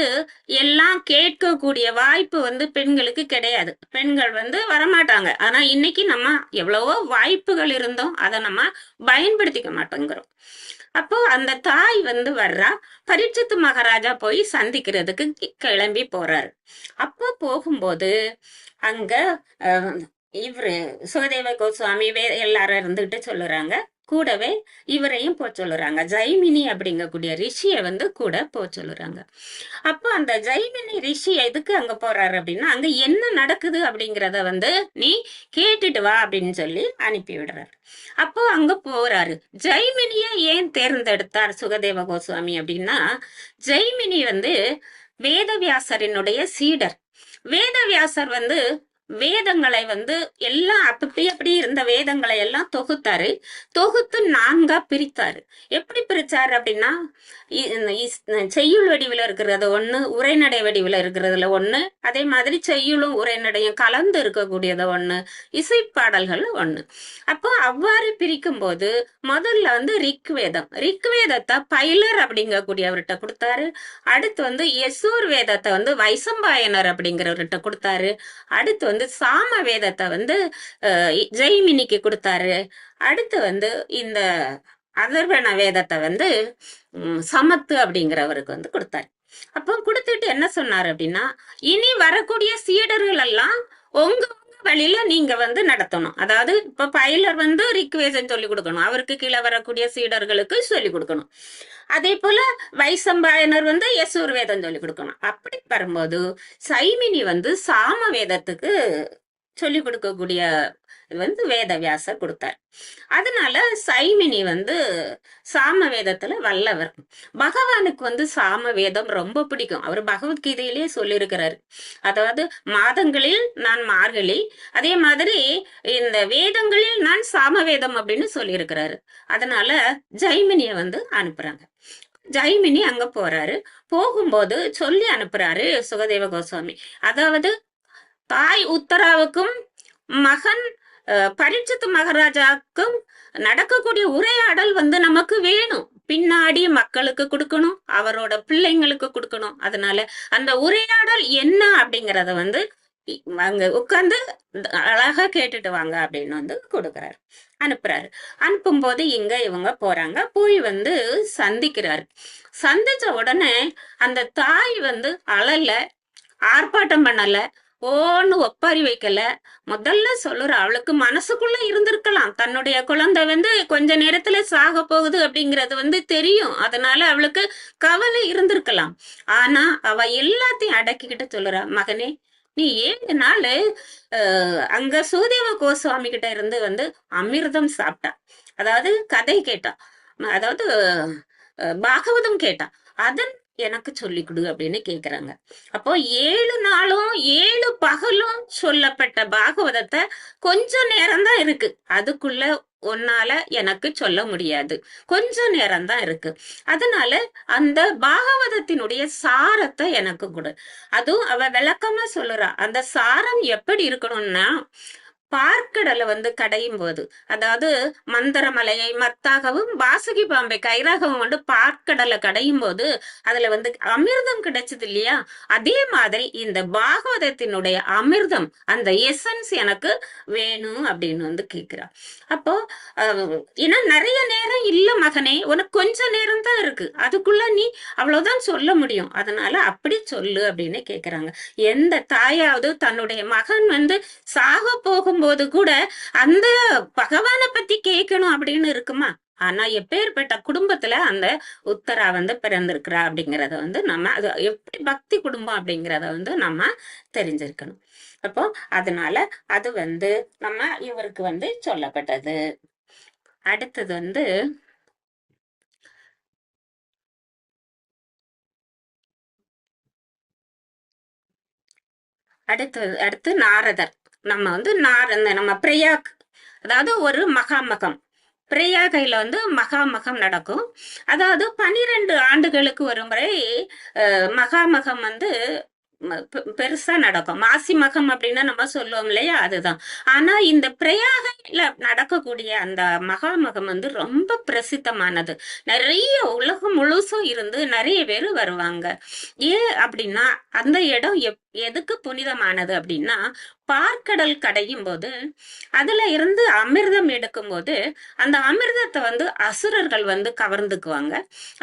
எல்லாம் கேட்கக்கூடிய வாய்ப்பு வந்து பெண்களுக்கு கிடையாது. பெண்கள் வந்து வரமாட்டாங்க. ஆனா இன்னைக்கு நம்ம எவ்வளவோ வாய்ப்புகள் இருந்தோம், அதை நம்ம பயன்படுத்திக்க மாட்டேங்கிறோம். அப்போ அந்த தாய் வந்து வர்றா. பரீட்சித்து மகாராஜா போய் சந்திக்கிறதுக்கு கிளம்பி போறாரு. அப்போ போகும்போது அங்க இவரு சுகதேவ கோஸ்வாமி எல்லாரும் இருந்துகிட்டு சொல்லுறாங்க, கூடவே இவரையும் போ சொல்லுறாங்க, ஜெய்மினி அப்படிங்கக்கூடிய ரிஷிய வந்து கூட போ சொல்லுறாங்க. அப்போ அந்த ஜெய்மினி ரிஷி எதுக்கு அங்க போறாரு அப்படின்னா, அங்க என்ன நடக்குது அப்படிங்கிறத வந்து நீ கேட்டுட்டு வா அப்படின்னு சொல்லி அனுப்பி விடுறாரு. அப்போ அங்க போறாரு. ஜெய்மினிய ஏன் தேர்ந்தெடுத்தார் சுகதேவ கோஸ்வாமி அப்படின்னா, ஜெய்மினி வந்து வேதவியாசரினுடைய சீடர். வேதவியாசர் வந்து வேதங்களை வந்து எல்லாம் அப்படி இருந்த வேதங்களை எல்லாம் தொகுத்தாரு. தொகுத்து 4ஆ பிரித்தாரு. எப்படி பிரிச்சாரு அப்படின்னா, செய்யுள் வடிவில் இருக்கிறது ஒண்ணு, உரைநடை வடிவில் இருக்கிறதுல ஒண்ணு, அதே மாதிரி செய்யுளும் உரைநடையும் கலந்து இருக்கக்கூடியது ஒண்ணு, இசைப்பாடல்கள் ஒண்ணு. அப்போ அவ்வாறு பிரிக்கும் போது முதல்ல வந்து ரிக்வேதத்தை பைலர் அப்படிங்கக்கூடியவர்கிட்ட கொடுத்தாரு. அடுத்து வந்து யசூர் வேதத்தை வந்து வைசம்பாயனர் அப்படிங்கிறவர்கிட்ட கொடுத்தாரு. அடுத்து வந்து சாம வேதத்தை வந்து ஜெய்மினிக்கு கொடுத்தாரு. அடுத்து வந்து இந்த அதர்வண வேதத்தை வந்து சமத்து அப்படிங்கிறவருக்கு வந்து கொடுத்தாரு. அப்போ கொடுத்துட்டு என்ன சொன்னாரு அப்படின்னா, இனி வரக்கூடிய சீடர்கள் எல்லாம் உங்க வழியில நீங்க வந்து நடத்தணும். அதாவது இப்ப பைலர் வந்து ரிக்வேதம் சொல்லி கொடுக்கணும், அவருக்கு கீழே வரக்கூடிய சீடர்களுக்கு சொல்லி கொடுக்கணும். அதே போல வைசம்பாயனர் வந்து யசூர் வேதம் சொல்லி கொடுக்கணும். அப்படி வரும்போது சைமினி வந்து சாம வேதத்துக்கு சொல்லி கொடுக்கக்கூடிய வந்து வேதவியாசர் கொடுத்தார். அதனால சைமினி வந்து சாம வேதத்துல வல்லவர். பகவானுக்கு வந்து சாம வேதம் ரொம்ப பிடிக்கும். அவர் பகவத்கீதையிலேயே சொல்லியிருக்கிறாரு, அதாவது மாதங்களில் நான் மார்கழி, அதே மாதிரி இந்த வேதங்களில் நான் சாம வேதம் அப்படின்னு சொல்லியிருக்கிறாரு. அதனால ஜெய்மினிய வந்து அனுப்புறாங்க. ஜெய்மினி அங்க போறாரு. போகும்போது சொல்லி அனுப்புறாரு சுகதேவ கோஸ்வாமி, அதாவது தாய் உத்தராவுக்கும் மகன் பரீட்சித்து மகாராஜாவுக்கும் நடக்கக்கூடிய உரையாடல் வந்து நமக்கு வேணும், பின்னாடி மக்களுக்கு கொடுக்கணும், அவரோட பிள்ளைங்களுக்கு கொடுக்கணும். அதனால அந்த உரையாடல் என்ன அப்படிங்கறத வந்து அங்க உட்கார்ந்து அழகா கேட்டுட்டு வாங்க அப்படின்னு வந்து கொடுக்கறாரு, அனுப்புறாரு. அனுப்பும் போது இங்க இவங்க போறாங்க, போய் வந்து சந்திக்கிறாரு. சந்திச்ச உடனே அந்த தாய் வந்து அழல, ஆர்ப்பாட்டம் பண்ணல, ஓன்னு ஒப்பாரி வைக்கல. முதல்ல சொல்லுற அவளுக்கு மனசுக்குள்ள இருந்திருக்கலாம். தன்னுடைய குழந்தை வந்து கொஞ்ச நேரத்துல சாக போகுது அப்படிங்கறது வந்து தெரியும். அதனால அவளுக்கு கவலை இருந்திருக்கலாம். ஆனா அவ எல்லாத்தையும் அடக்கிக்கிட்டு சொல்லுறா, மகனே நீ 7 நாள் அங்க சுகதேவ கோஸ்வாமி கிட்ட இருந்து வந்து அமிர்தம் சாப்பிட்டா. அதாவது கதை கேட்டா. அதாவது பாகவதம் கேட்டா. அதன் எனக்கு சொல்லிக் கொடு அப்படின்னு கேக்குறாங்க. அப்போ 7 நாளும் 7 பகலும் சொல்லப்பட்ட பாகவதத்தை கொஞ்ச நேரம் தான் இருக்கு. அதுக்குள்ள உன்னால எனக்கு சொல்ல முடியாது. கொஞ்ச நேரம் தான் இருக்கு. அதனால அந்த பாகவதத்தினுடைய சாரத்தை எனக்கு கொடு. அதுவும் அவ விளக்கமா சொல்லுறா. அந்த சாரம் எப்படி இருக்கணும்னா, பார்க்கடலை வந்து கடையும் போது, அதாவது மந்தரமலையை மத்தாகவும் வாசுகி பாம்பை கைராகவும் வந்து பார்க்கடலை கடையும் போது அதுல வந்து அமிர்தம் கிடைச்சது இல்லையா? அதே மாதிரி இந்த பாகவதத்தினுடைய அமிர்தம், அந்த எசன்ஸ் எனக்கு வேணும் அப்படின்னு வந்து கேக்குறா. அப்போ ஏன்னா நிறைய நேரம் இல்ல மகனே, உனக்கு கொஞ்ச நேரம் தான் இருக்கு. அதுக்குள்ள நீ அவ்வளவுதான் சொல்ல முடியும். அதனால அப்படி சொல்லு அப்படின்னு கேக்குறாங்க. எந்த தாயாவது தன்னுடைய மகன் வந்து சாக போகும்போது கூட அந்த பகவானை பத்தி கேட்கணும் அப்படின்னு இருக்குமா? ஆனா எப்பேற்பட்ட குடும்பத்துல அந்த உத்தரா வந்து பிறந்திருக்கிறா அப்படிங்கறத வந்து நம்ம அது எப்படி பக்தி குடும்பம் அப்படிங்கறத வந்து நம்ம தெரிஞ்சிருக்கணும். அப்போ அதனால அது வந்து நம்ம இவருக்கு வந்து சொல்லப்பட்டது. அடுத்தது வந்து அடுத்து நாரதர். நம்ம வந்து நம்ம பிரயாக், அதாவது ஒரு மகாமகம், பிரயாகையில வந்து மகாமகம் நடக்கும். அதாவது 12 ஆண்டுகளுக்கு ஒரு முறை மகாமகம் வந்து பெருசா நடக்கும். மாசி மகம் அப்படின்னா நம்ம சொல்லுவோம் இல்லையா, அதுதான். ஆனா இந்த பிரயாகையில நடக்கக்கூடிய அந்த மகாமகம் வந்து ரொம்ப பிரசித்தமானது. நிறைய உலகம் முழுசும் இருந்து நிறைய பேர் வருவாங்க. ஏன் அப்படின்னா அந்த இடம் எதுக்கு புனிதமானது அப்படின்னா, பார்க்கடல் கடையும் போது அதுல இருந்து அமிர்தம் எடுக்கும் போது அந்த அமிர்தத்தை வந்து அசுரர்கள் வந்து கவர்ந்துக்குவாங்க.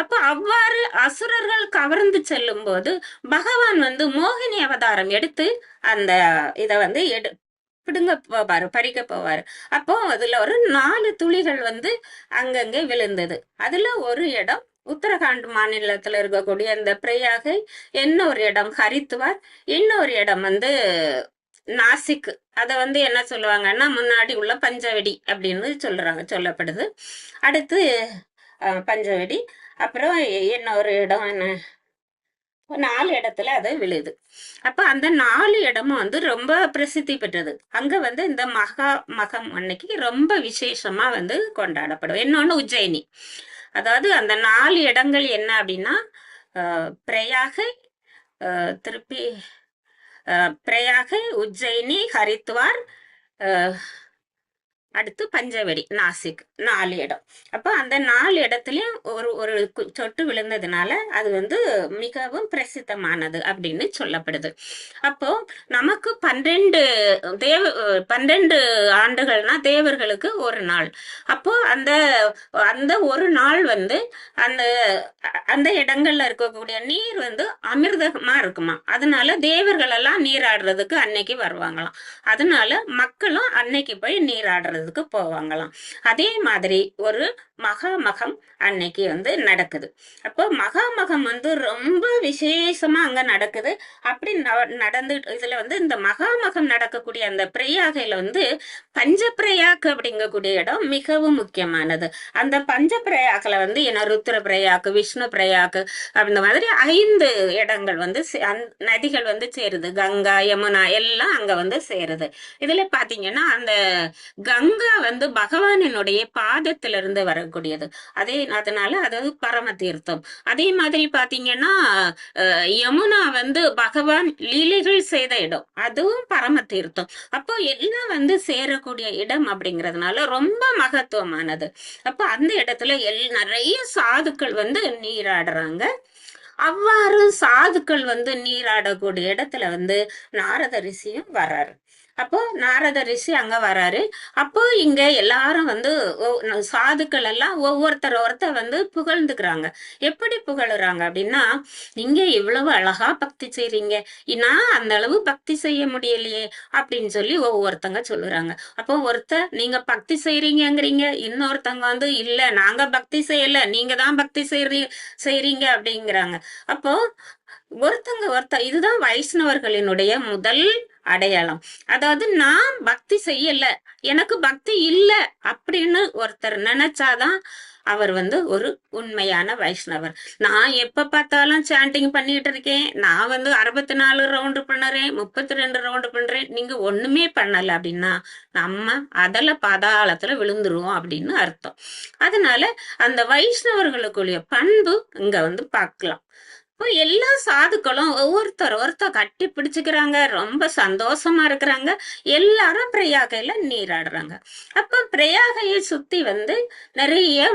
அப்ப அவ்வாறு அசுரர்கள் கவர்ந்து செல்லும் போது பகவான் வந்து மோகினி அவதாரம் எடுத்து அந்த இத வந்து பிடுங்க போவாரு, பறிக்க போவாரு. அப்போ அதுல ஒரு 4 துளிகள் வந்து அங்கங்க விழுந்தது. அதுல ஒரு இடம் உத்தரகாண்ட் மாநிலத்துல இருக்கக்கூடிய அந்த பிரயாகை, இன்னொரு இடம் ஹரித்துவார், இன்னொரு இடம் வந்து நாசிக். அத வந்து என்ன சொல்லுவாங்கன்னா முன்னாடி உள்ள பஞ்சவடி அப்படின்னு சொல்லப்படுது. அடுத்து பஞ்சவடி, அப்புறம் இன்னொரு இடம் என்ன, 4 இடத்துல அது விழுது. அப்ப அந்த 4 இடமும் வந்து ரொம்ப பிரசித்தி பெற்றது. அங்க வந்து இந்த மகம் அன்னைக்கு ரொம்ப விசேஷமா வந்து கொண்டாடப்படும். இன்னொன்னு உஜ்ஜயினி. அதாவது அந்த 4 இடங்கள் என்ன அப்படின்னா, பிரயாகை, திருப்பி பிரயாகை, உஜ்ஜயினி, ஹரித்வார், அடுத்து பஞ்சவடி, நாசிக், 4 இடம். அப்ப அந்த 4 இடத்துலயும் ஒரு ஒரு சொட்டு விழுந்ததுனால அது வந்து மிகவும் பிரசித்தமானது அப்படின்னு சொல்லப்படுது. அப்போ நமக்கு 12 ஆண்டுகள்னா தேவர்களுக்கு ஒரு நாள். அப்போ அந்த அந்த ஒரு நாள் வந்து அந்த அந்த இடங்கள்ல இருக்கக்கூடிய நீர் வந்து அமிர்தமா இருக்குமா. அதனால தேவர்கள் எல்லாம் நீராடுறதுக்கு அன்னைக்கு வருவாங்களாம். அதனால மக்களும் அன்னைக்கு போய் நீராடுறது போவாங்களாம். அதே மாதிரி ஒரு மகாமகம் அன்னைக்கு வந்து நடக்குது. அப்போ மகாமகம் வந்து ரொம்ப விசேஷமா அங்க நடக்குது. அப்படி நடந்து இதுல வந்து இந்த மகாமகம் நடக்கக்கூடிய அந்த பிரயாகையில வந்து பஞ்சப்பிரயாக் அப்படிங்கக்கூடிய இடம் மிகவும் முக்கியமானது. அந்த பஞ்சப்பிரயாக்ல வந்து என்ன ருத்ர பிரயாக்கு, விஷ்ணு பிரயாக்கு, அந்த மாதிரி 5 இடங்கள் வந்து நதிகள் வந்து சேருது. கங்கா, யமுனா எல்லாம் அங்க வந்து சேருது. இதுல பாத்தீங்கன்னா அந்த கங்கா வந்து பகவானினுடைய பாதத்திலிருந்து வரக்கூடியது. அதனால அதாவது பரம தீர்த்தம். அதே மாதிரி பாத்தீங்கன்னா யமுனா வந்து பகவான் லீலைகள் செய்த இடம், அதுவும் பரம தீர்த்தம். அப்போ எல்லாம் வந்து சேரக்கூடிய இடம் அப்படிங்கறதுனால ரொம்ப மகத்துவமானது. அப்ப அந்த இடத்துல நிறைய சாதுக்கள் வந்து நீராடுறாங்க. அவ்வாறு சாதுக்கள் வந்து நீராடக்கூடிய இடத்துல வந்து நாரத ரிஷியும் வர்றாரு. அப்போ நாரத ரிஷி அங்க வராரு. அப்போ இங்க எல்லாரும் வந்து சாதுக்கள் எல்லாம் ஒருத்தர் வந்து புகழ்ந்துக்கிறாங்க. எப்படி புகழுறாங்க அப்படின்னா, நீங்க இவ்வளவு அழகா பக்தி செய்றீங்க, நான் அந்த அளவு பக்தி செய்ய முடியலையே அப்படின்னு சொல்லி ஒவ்வொருத்தங்க சொல்லுறாங்க. அப்போ நீங்க பக்தி செய்றீங்கங்கிறீங்க, இன்னொருத்தங்க வந்து இல்ல நாங்க பக்தி செய்யல, நீங்க தான் பக்தி செய்றீங்க அப்படிங்கிறாங்க. அப்போ இதுதான் வைஷ்ணவர்களினுடைய முதல் அடையாளம். அதாவது நான் பக்தி செய்யல, எனக்கு பக்தி இல்ல அப்படின்னு ஒருத்தர் நினைச்சாதான் அவர் வந்து ஒரு உண்மையான வைஷ்ணவர். நான் எப்ப பார்த்தாலும் சாண்டிங் பண்ணிட்டு இருக்கேன், நான் வந்து 64 ரவுண்டு பண்ணுறேன், 32 ரவுண்டு பண்றேன், நீங்க ஒண்ணுமே பண்ணல அப்படின்னா நம்ம அதல பாதாளத்துல விழுந்துருவோம் அப்படின்னு அர்த்தம். அதனால அந்த வைஷ்ணவர்களுக்குரிய பண்பு இங்க வந்து பார்க்கலாம். இப்போ எல்லா சாதுக்களும் ஒருத்தர் கட்டி பிடிச்சுக்கிறாங்க, ரொம்ப சந்தோஷமா இருக்கிறாங்க. எல்லாரும் பிரயாகையில நீராடுறாங்க. அப்ப பிரயாகையை சுத்தி வந்து நிறைய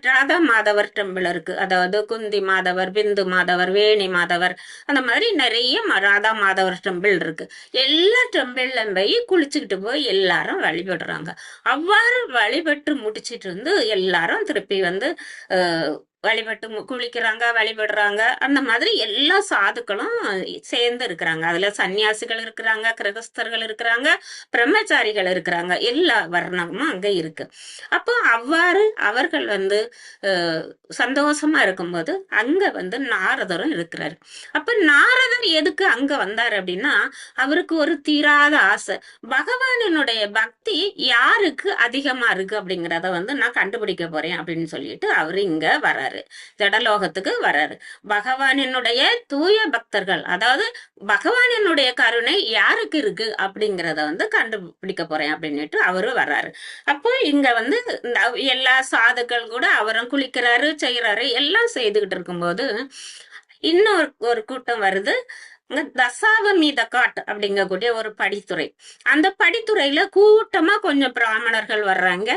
ராதா மாதவர் டெம்பிள் இருக்கு. அதாவது குந்தி மாதவர், பிந்து மாதவர், வேணி மாதவர், அந்த மாதிரி நிறைய ராதா மாதவர் டெம்பிள் இருக்கு. எல்லா டெம்பிள்ல போய் குளிச்சுக்கிட்டு போய் எல்லாரும் வழிபடுறாங்க. அவ்வாறு வழிபட்டு முடிச்சிட்டு வந்து எல்லாரும் திருப்பி வந்து வழிபட்டு குளிக்கிறாங்க, வழிபடுறாங்க. அந்த மாதிரி எல்லா சாதுக்களும் சேர்ந்து இருக்கிறாங்க. அதுல சன்னியாசிகள் இருக்கிறாங்க, கிரகஸ்தர்கள் இருக்கிறாங்க, பிரம்மச்சாரிகள் இருக்கிறாங்க. எல்லா வர்ணமும் அங்க இருக்கு. அப்போ அவ்வாறு அவர்கள் வந்து சந்தோஷமா இருக்கும்போது அங்க வந்து நாரதரும் இருக்கிறாரு. அப்ப நாரதர் எதுக்கு அங்க வந்தாரு அப்படின்னா, அவருக்கு ஒரு தீராத ஆசை, பகவானினுடைய பக்தி யாருக்கு அதிகமா இருக்கு அப்படிங்கிறத வந்து நான் கண்டுபிடிக்க போறேன் அப்படின்னு சொல்லிட்டு அவரு இங்க வர்றாரு, ஜடலோகத்துக்கு வர்றாரு. பகவானினுடைய தூய பக்தர்கள், அதாவது பகவானினுடைய கருணை யாருக்கு இருக்கு அப்படிங்கிறத வந்து கண்டுபிடிக்க போறேன் அப்படின்னுட்டு அவரு வர்றாரு. அப்போ இங்க வந்து எல்லா சாதுக்கள் கூட அவரும் குளிக்கிறாரு, செய்யறாரு, எல்லாம் செய்துகிட்டு இருக்கும்போது இன்னொரு ஒரு கூட்டம் வருது. தசாவமீத காட் அப்படிங்கக்கூடிய ஒரு படித்துறை. அந்த படித்துறையில கூட்டமா கொஞ்சம் பிராமணர்கள் வர்றாங்க.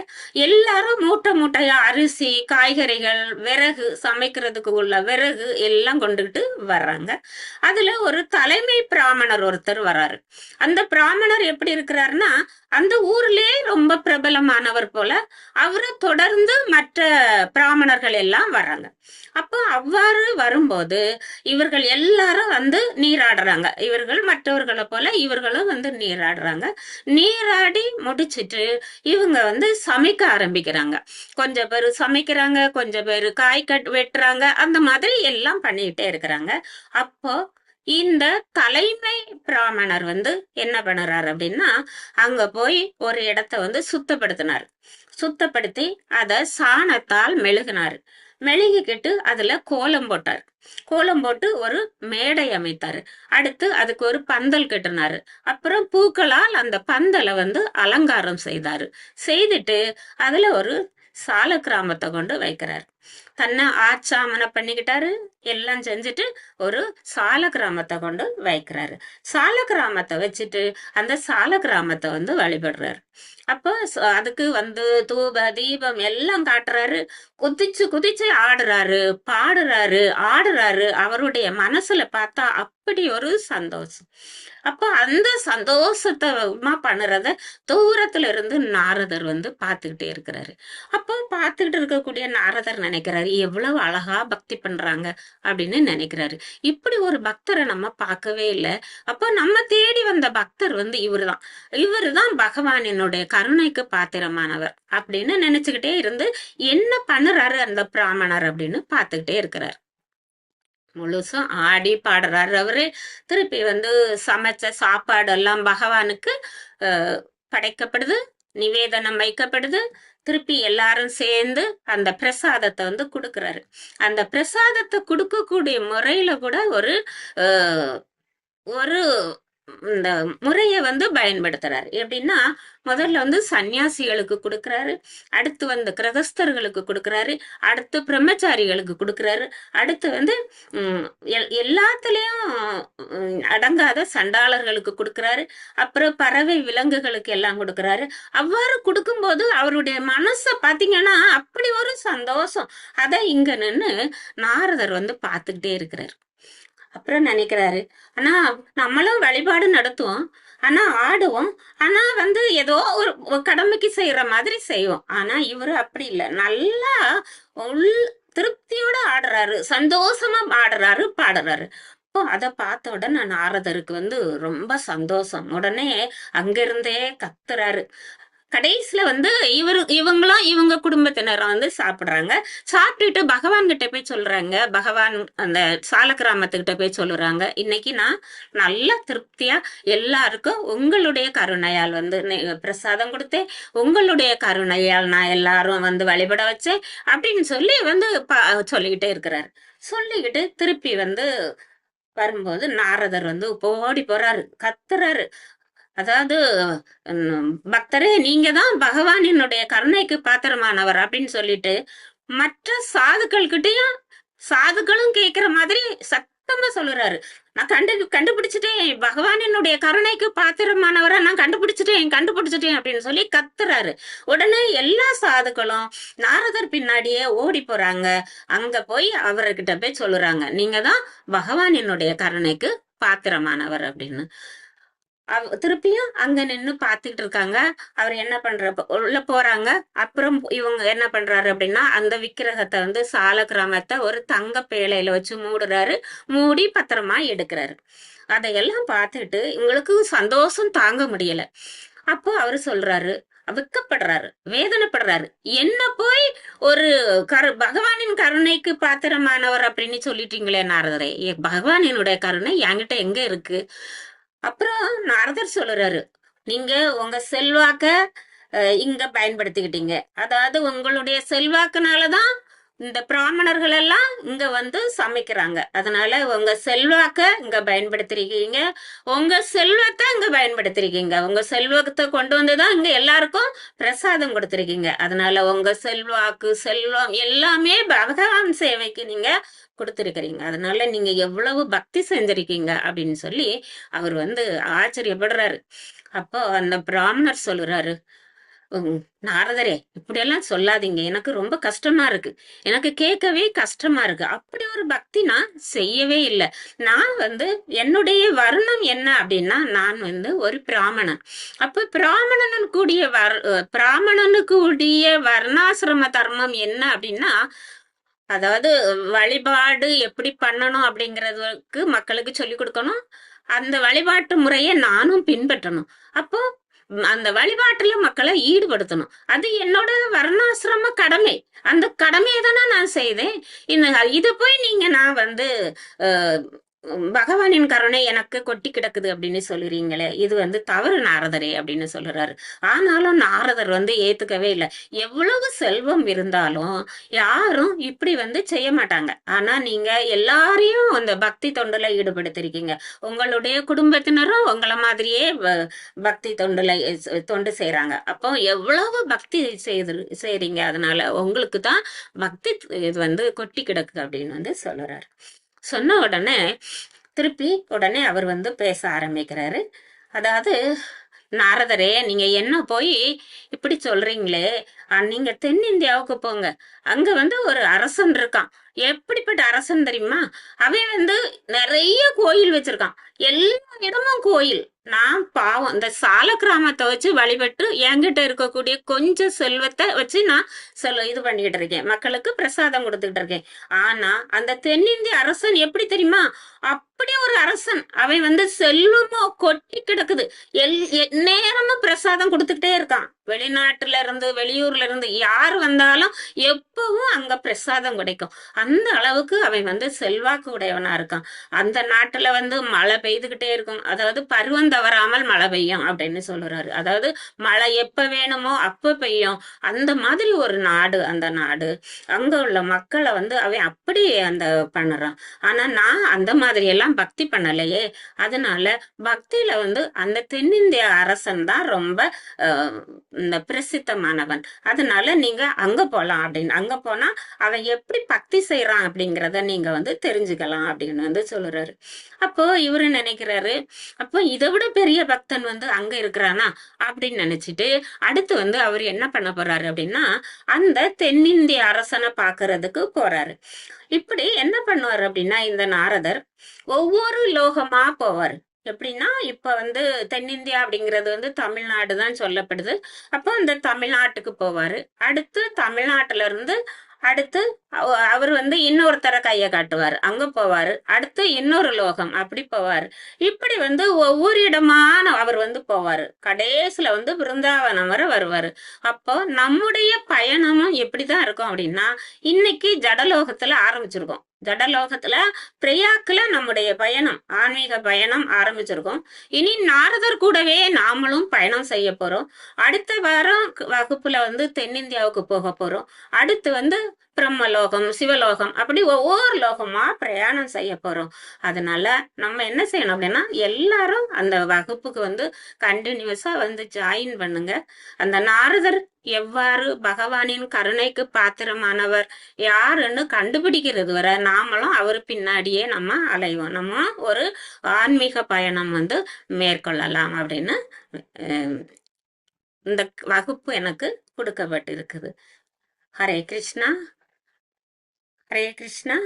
எல்லாரும் மூட்டையா அரிசி, காய்கறிகள், விறகு, சமைக்கிறதுக்கு உள்ள விறகு எல்லாம் கொண்டுகிட்டு வர்றாங்க. அதுல ஒரு தலைமை பிராமணர் ஒருத்தர் வர்றாரு. அந்த பிராமணர் எப்படி இருக்கிறாருன்னா, அந்த ஊர்லயே ரொம்ப பிரபலமானவர் போல. அவரை தொடர்ந்து மற்ற பிராமணர்கள் எல்லாம் வர்றாங்க. அப்போ அவ்வாறு வரும்போது இவர்கள் எல்லாரும் வந்து நீராடுறாங்க. இவர்கள் மற்றவர்களை போல இவர்களும் வந்து நீராடுறாங்க. நீராடி முடிச்சிட்டு இவங்க வந்து சமைக்க ஆரம்பிக்கிறாங்க. கொஞ்சம் பேர் சமைக்கிறாங்க, கொஞ்சம் பேர் காய் வெட்டுறாங்க, அந்த மாதிரி எல்லாம் பண்ணிக்கிட்டே இருக்கிறாங்க. அப்போ இந்த தலைமை பிராமணர் வந்து என்ன பண்ணுறாரு அப்படின்னா, அங்க போய் ஒரு இடத்த வந்து சுத்தப்படுத்தி அதை சாணத்தால் மெழுகினாரு. மெழுகிக்கிட்டு அதுல கோலம் போட்டார். கோலம் போட்டு ஒரு மேடை அமைத்தாரு. அடுத்து அதுக்கு ஒரு பந்தல் கட்டினாரு. அப்புறம் பூக்களால் அந்த பந்தலை வந்து அலங்காரம் செய்துட்டு அதுல ஒரு சால கிராமத்தை கொண்டு வைக்கிறாரு. தன்னை ஆச்சாமனை பண்ணிக்கிட்டாரு, எல்லாம் செஞ்சுட்டு ஒரு சால கிராமத்தை கொண்டு வைக்கிறாரு. சால கிராமத்தை வச்சுட்டு அந்த சால கிராமத்தை வந்து வழிபடுறாரு. அப்போ அதுக்கு வந்து தூப தீபம் எல்லாம் காட்டுறாரு. குதிச்சு ஆடுறாரு, பாடுறாரு, ஆடுறாரு. அவருடைய மனசுல பார்த்தா அப்படி ஒரு சந்தோஷம். அப்போ அந்த சந்தோஷமா பண்ணுறத தூரத்துல இருந்து நாரதர் வந்து பார்த்துக்கிட்டே இருக்கிறாரு. அப்போ பார்த்துக்கிட்டு இருக்கக்கூடிய நாரதர் நினைக்கிறாரு, எவ்வளவு அழகா பக்தி பண்றாங்க அப்படின்னு நினைக்கிறாரு. இப்படி ஒரு பக்தரை நம்ம பார்க்கவே இல்லை. அப்போ நம்ம தேடி வந்த பக்தர் வந்து இவருதான் பகவானினுடைய கருணைக்கு பாத்திரமானவர் அப்படின்னு நினைச்சுக்கிட்டே இருந்து என்ன பண்ணுறாரு அந்த பிராமணர் அப்படின்னு பார்த்துக்கிட்டே இருக்கிறார். முழுசும் ஆடி பாடுறாரு அவரு. திருப்பி வந்து சமைச்ச சாப்பாடு எல்லாம் பகவானுக்கு படைக்கப்படுது, நிவேதனம் வைக்கப்படுது. திருப்பி எல்லாரும் சேர்ந்து அந்த பிரசாதத்தை வந்து கொடுக்கறாரு. அந்த பிரசாதத்தை கொடுக்கக்கூடிய முறையில கூட ஒரு இந்த முறைய வந்து பயன்படுத்துறாரு. எப்படின்னா, முதல்ல வந்து சன்னியாசிகளுக்கு கொடுக்கறாரு, அடுத்து வந்து கிரகஸ்தர்களுக்கு கொடுக்கறாரு, அடுத்து பிரம்மச்சாரிகளுக்கு கொடுக்கறாரு, அடுத்து வந்து எல்லாத்துலயும் அடங்காத சண்டாளர்களுக்கு கொடுக்கறாரு, அப்புறம் பறவை விலங்குகளுக்கு எல்லாம் கொடுக்கறாரு. அவ்வாறு கொடுக்கும்போது அவருடைய மனச பாத்தீங்கன்னா அப்படி ஒரு சந்தோஷம். அதை இங்க நின்று நாரதர் வந்து பார்த்துக்கிட்டே இருக்கிறார். அப்புறம் நினைக்கிறாரு, ஆனா நம்மளும் வழிபாடு நடத்துவோம், ஆனா ஆடுவோம், ஆனா வந்து ஏதோ ஒரு கடமைக்கு செய்யற மாதிரி செய்வோம். ஆனா இவரு அப்படி இல்ல, நல்லா உள் திருப்தியோட ஆடுறாரு, சந்தோஷமா ஆடுறாரு, பாடுறாரு. அப்போ அத பார்த்த உடனே நாரதருக்கு வந்து ரொம்ப சந்தோஷம். உடனே அங்கிருந்தே கத்துறாரு. கடைசியில வந்து இவங்களும் இவங்க குடும்பத்தினரும் வந்து சாப்பிடுறாங்க. சாப்பிட்டுட்டு பகவான் கிட்ட போய் சொல்றாங்க. பகவான் அந்த சாலக்கிராமத்துக்கிட்ட போய் சொல்லுறாங்க. இன்னைக்கு நான் நல்லா திருப்தியா எல்லாருக்கும் உங்களுடைய கருணையால் வந்து பிரசாதம் கொடுத்தேன். உங்களுடைய கருணையால் நான் எல்லாரும் வந்து வழிபட வச்சேன் அப்படின்னு சொல்லி வந்து சொல்லிக்கிட்டே இருக்கிறாரு. சொல்லிக்கிட்டு திருப்பி வந்து வரும்போது நாரதர் வந்து ஓடி போறாரு, கத்துறாரு. அதாவது பக்தரே நீங்க தான் பகவானினுடைய கருணைக்கு பாத்திரமானவர் அப்படின்னு சொல்லிட்டு மற்ற சாதுக்கள் கிட்டயும் சாதுக்களும் கேக்குற மாதிரி சத்தமா சொல்லுறாரு. நான் கண்டுபிடிச்சிட்டேன், பகவானினுடைய கருணைக்கு பாத்திரமானவரை நான் கண்டுபிடிச்சிட்டேன் அப்படின்னு சொல்லி கத்துறாரு. உடனே எல்லா சாதுக்களும் நாரதர் பின்னாடியே ஓடி போறாங்க. அங்க போய் அவர்கிட்ட போய் சொல்லுறாங்க, நீங்க தான் பகவானினுடைய கருணைக்கு பாத்திரமானவர் அப்படின்னு. திருப்பியும் அங்க நின்னு பாத்துக்கிட்டு இருக்காங்க. அவர் என்ன உள்ள போறாங்க. அப்புறம் இவங்க என்ன பண்றாரு அப்படின்னா, அந்த விக்கிரகத்தை வந்து சால கிராமத்தை ஒரு தங்க பேழையில வச்சு மூடுறாரு. மூடி பத்திரமா எடுக்கிறாரு. அதையெல்லாம் பார்த்துட்டு இவங்களுக்கு சந்தோஷம் தாங்க முடியல. அப்போ அவரு சொல்றாரு, வெக்கப்படுறாரு, வேதனைப்படுறாரு. என்ன போய் ஒரு பகவானின் கருணைக்கு பாத்திரமானவர் அப்படின்னு சொல்லிட்டீங்களே நாரதரே, பகவானினுடைய கருணை என்கிட்ட எங்க இருக்கு? அப்புறம் நாரதர் சொல்லுறாரு, நீங்க உங்க செல்வாக்க இங்க பயன்படுத்திக்கிட்டீங்க. அதாவது உங்களுடைய செல்வாக்குனாலதான் இந்த பிராமணர்கள் எல்லாம் இங்க வந்து சமைக்கிறாங்க. அதனால உங்க செல்வாக்க இங்க பயன்படுத்திருக்கீங்க, உங்க செல்வத்தை இங்க பயன்படுத்திருக்கீங்க, உங்க செல்வத்தை கொண்டு வந்துதான் இங்க எல்லாருக்கும் பிரசாதம் கொடுத்திருக்கீங்க. அதனால உங்க செல்வாக்கு செல்வம் எல்லாமே பகவான் சேவைக்கு நீங்க கொடுத்திருக்கிறீங்க. அதனால நீங்க எவ்வளவு பக்தி செஞ்சிருக்கீங்க அப்படின்னு சொல்லி அவர் வந்து ஆச்சரியப்படுறாரு. அப்போ அந்த பிராமணர் சொல்லுறாரு, நாரதரே இப்படியெல்லாம் சொல்லாதீங்க, எனக்கு ரொம்ப கஷ்டமா இருக்கு, எனக்கு கேட்கவே கஷ்டமா இருக்கு. அப்படி ஒரு பக்தி நான் செய்யவே இல்லை. நான் வந்து என்னுடைய வர்ணம் என்ன அப்படின்னா, நான் வந்து ஒரு பிராமணன். அப்ப பிராமணனுக்கு கூடிய வர்ணாசிரம தர்மம் என்ன அப்படின்னா, அதாவது வழிபாடு எப்படி பண்ணணும் அப்படிங்கறதுக்கு மக்களுக்கு சொல்லி கொடுக்கணும். அந்த வழிபாட்டு முறையை நானும் பின்பற்றணும். அப்போ அந்த வழிபாட்டுல மக்களை ஈடுபடுத்தணும். அது என்னோட வர்ணாசிரம கடமை. அந்த கடமையை தானே நான் செய்தேன். இத போய் நீங்க நான் வந்து பகவானின் கருணை எனக்கு கொட்டி கிடக்குது அப்படின்னு சொல்லுறீங்களே, இது வந்து தவறு நாரதரே அப்படின்னு சொல்லுறாரு. ஆனாலும் நாரதர் வந்து ஏத்துக்கவே இல்லை. எவ்வளவு செல்வம் இருந்தாலும் யாரும் இப்படி வந்து செய்ய மாட்டாங்க. ஆனா நீங்க எல்லாரையும் அந்த பக்தி தொண்டுல ஈடுபடுத்திருக்கீங்க. உங்களுடைய குடும்பத்தினரும் உங்களை மாதிரியே பக்தி தொண்டு செய்யறாங்க. அப்போ எவ்வளவு பக்தி செய்றீங்க, அதனால உங்களுக்கு தான் பக்தி இது வந்து கொட்டி கிடக்கு அப்படின்னு வந்து சொல்லுறாரு. சொன்ன உடனே திருப்பி உடனே அவர் வந்து பேச ஆரம்பிக்கிறாரு. அதாவது, நாரதரே நீங்க என்ன போய் இப்படி சொல்றீங்களே, நீங்க தென்னிந்தியாவுக்கு போங்க. அங்க வந்து ஒரு அரசன் இருக்கான். எப்படிப்பட்ட அரசன் தெரியுமா? அவன் வந்து நிறைய கோயில் வச்சிருக்கான். எல்லா இடமும் கோயில். நான் பாவம் இந்த சால கிராமத்தை வச்சு வழிபட்டு என்கிட்ட இருக்கக்கூடிய கொஞ்சம் செல்வத்தை வச்சு நான் இது பண்ணிட்டு இருக்கேன், மக்களுக்கு பிரசாதம் கொடுத்துக்கிட்டு இருக்கேன். ஆனா அந்த தென்னிந்திய அரசன் எப்படி தெரியுமா? அப்படி ஒரு அரசன். அவன் வந்து செல்வமோ கொட்டி கிடக்குது. நேரமும் பிரசாதம் கொடுத்துக்கிட்டே இருக்கான். வெளிநாட்டுல இருந்து வெளியூர்ல இருந்து யார் வந்தாலும் எப்பவும் அங்க பிரசாதம் கிடைக்கும். அந்த அளவுக்கு அவன் வந்து செல்வாக்கு உடையவனா இருக்கான். அந்த நாட்டுல வந்து மழை பெய்துகிட்டே இருக்கும். அதாவது பருவம் தவறாமல் மழை பெய்யும் அப்படின்னு சொல்றாரு. அதாவது மழை எப்ப வேணுமோ அப்ப பெய்யும். அந்த மாதிரி ஒரு நாடு அந்த நாடு. அங்க உள்ள மக்களை வந்து அவன் அப்படி அந்த பண்ணுறான். ஆனா நான் அந்த மாதிரி எல்லாம் பக்தி பண்ணலையே. அதனால பக்தியில வந்து அந்த தென்னிந்திய அரசன் தான் ரொம்ப இந்த பிரசித்தமானவன். அதனால நீங்க அங்க போலாம் அப்படின்னு. அங்க போனா அவன் எப்படி பக்தி செய்யறான் அப்படிங்கிறத நீங்க வந்து தெரிஞ்சுக்கலாம் அப்படின்னு வந்து சொல்லுறாரு. அப்போ இவரு நினைக்கிறாரு, அப்போ இதை விட பெரிய பக்தன் வந்து அங்க இருக்கிறானா அப்படின்னு நினைச்சிட்டு அடுத்து வந்து அவர் என்ன பண்ண போறாரு அப்படின்னா அந்த தென்னிந்திய அரசனை பாக்குறதுக்கு போறாரு. இப்படி என்ன பண்ணுவாரு அப்படின்னா இந்த நாரதர் ஒவ்வொரு லோகமா போவாரு. எப்படின்னா இப்ப வந்து தென்னிந்தியா அப்படிங்கிறது வந்து தமிழ்நாடு தான் சொல்லப்படுது. அப்போ அந்த தமிழ்நாட்டுக்கு போவாரு. அடுத்து தமிழ்நாட்டுல இருந்து அடுத்து அவர் வந்து இன்னொருத்தர கைய காட்டுவாரு, அங்க போவாரு. அடுத்து இன்னொரு லோகம் அப்படி போவாரு. இப்படி வந்து ஒவ்வொரு இடமா அவர் வந்து போவாரு. கடைசியில வந்து பிருந்தாவனம் வரை வருவாரு. அப்போ நம்முடைய பயணமும் எப்படிதான் இருக்கும் அப்படின்னா இன்னைக்கு ஜடலோகத்துல ஆரம்பிச்சிருக்கோம். ஜடலோகத்துல பிரயாக்குல நம்முடைய பயணம், ஆன்மீக பயணம் ஆரம்பிச்சிருக்கோம். இனி நாரதர் கூடவே நாமளும் பயணம் செய்ய போறோம். அடுத்த வாரம் வகுப்புல வந்து தென்னிந்தியாவுக்கு போக போறோம். அடுத்து வந்து பிரம்மலோகம், சிவலோகம் அப்படி ஒவ்வொரு லோகமா பிரயாணம் செய்ய போறோம். அதனால நம்ம என்ன செய்யணும் அப்படின்னா எல்லாரும் அந்த வகுப்புக்கு வந்து கண்டினியூஸா வந்து ஜாயின் பண்ணுங்க. அந்த நாரதர் எவ்வாறு பகவானின் கருணைக்கு பாத்திரமானவர் யாருன்னு கண்டுபிடிக்கிறது வரை நாமளும் அவர் பின்னாடியே நம்ம அலைவோம். நம்ம ஒரு ஆன்மீக பயணம் வந்து மேற்கொள்ளலாம் அப்படின்னு இந்த வகுப்பு எனக்கு கொடுக்கப்பட்டிருக்குது. Hare Krishna, Hare Krishna.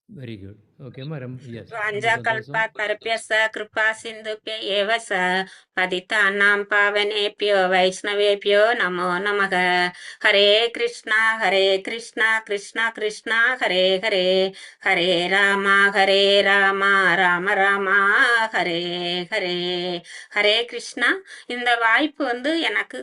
Very good. Okay, madam. Yes. வாஞ்சா கல்பா தரப்பியச கிருபா சிந்துப்ய ஏவச பதிதானாம் பாவனேபியோ வைஷ்ணவேபியோ நமோ நமக. ஹரே கிருஷ்ணா கிருஷ்ணா கிருஷ்ணா ஹரே ஹரே, ஹரே ராமா ராம ராமா ஹரே ஹரே. ஹரே கிருஷ்ணா. இந்த வாய்ப்பு வந்து எனக்கு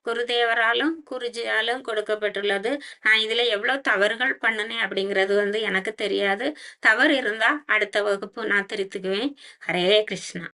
குருதேவராலும் குருஜியாலும் கொடுக்கப்பட்டுள்ளது. நான் இதுல எவ்வளவு தவறுகள் பண்ணினேன் அப்படிங்கிறது வந்து எனக்கு தெரியாது. தவறு இருந்தா அடுத்த வகுப்பு நான் திருத்திக்குவேன். ஹரே கிருஷ்ணா.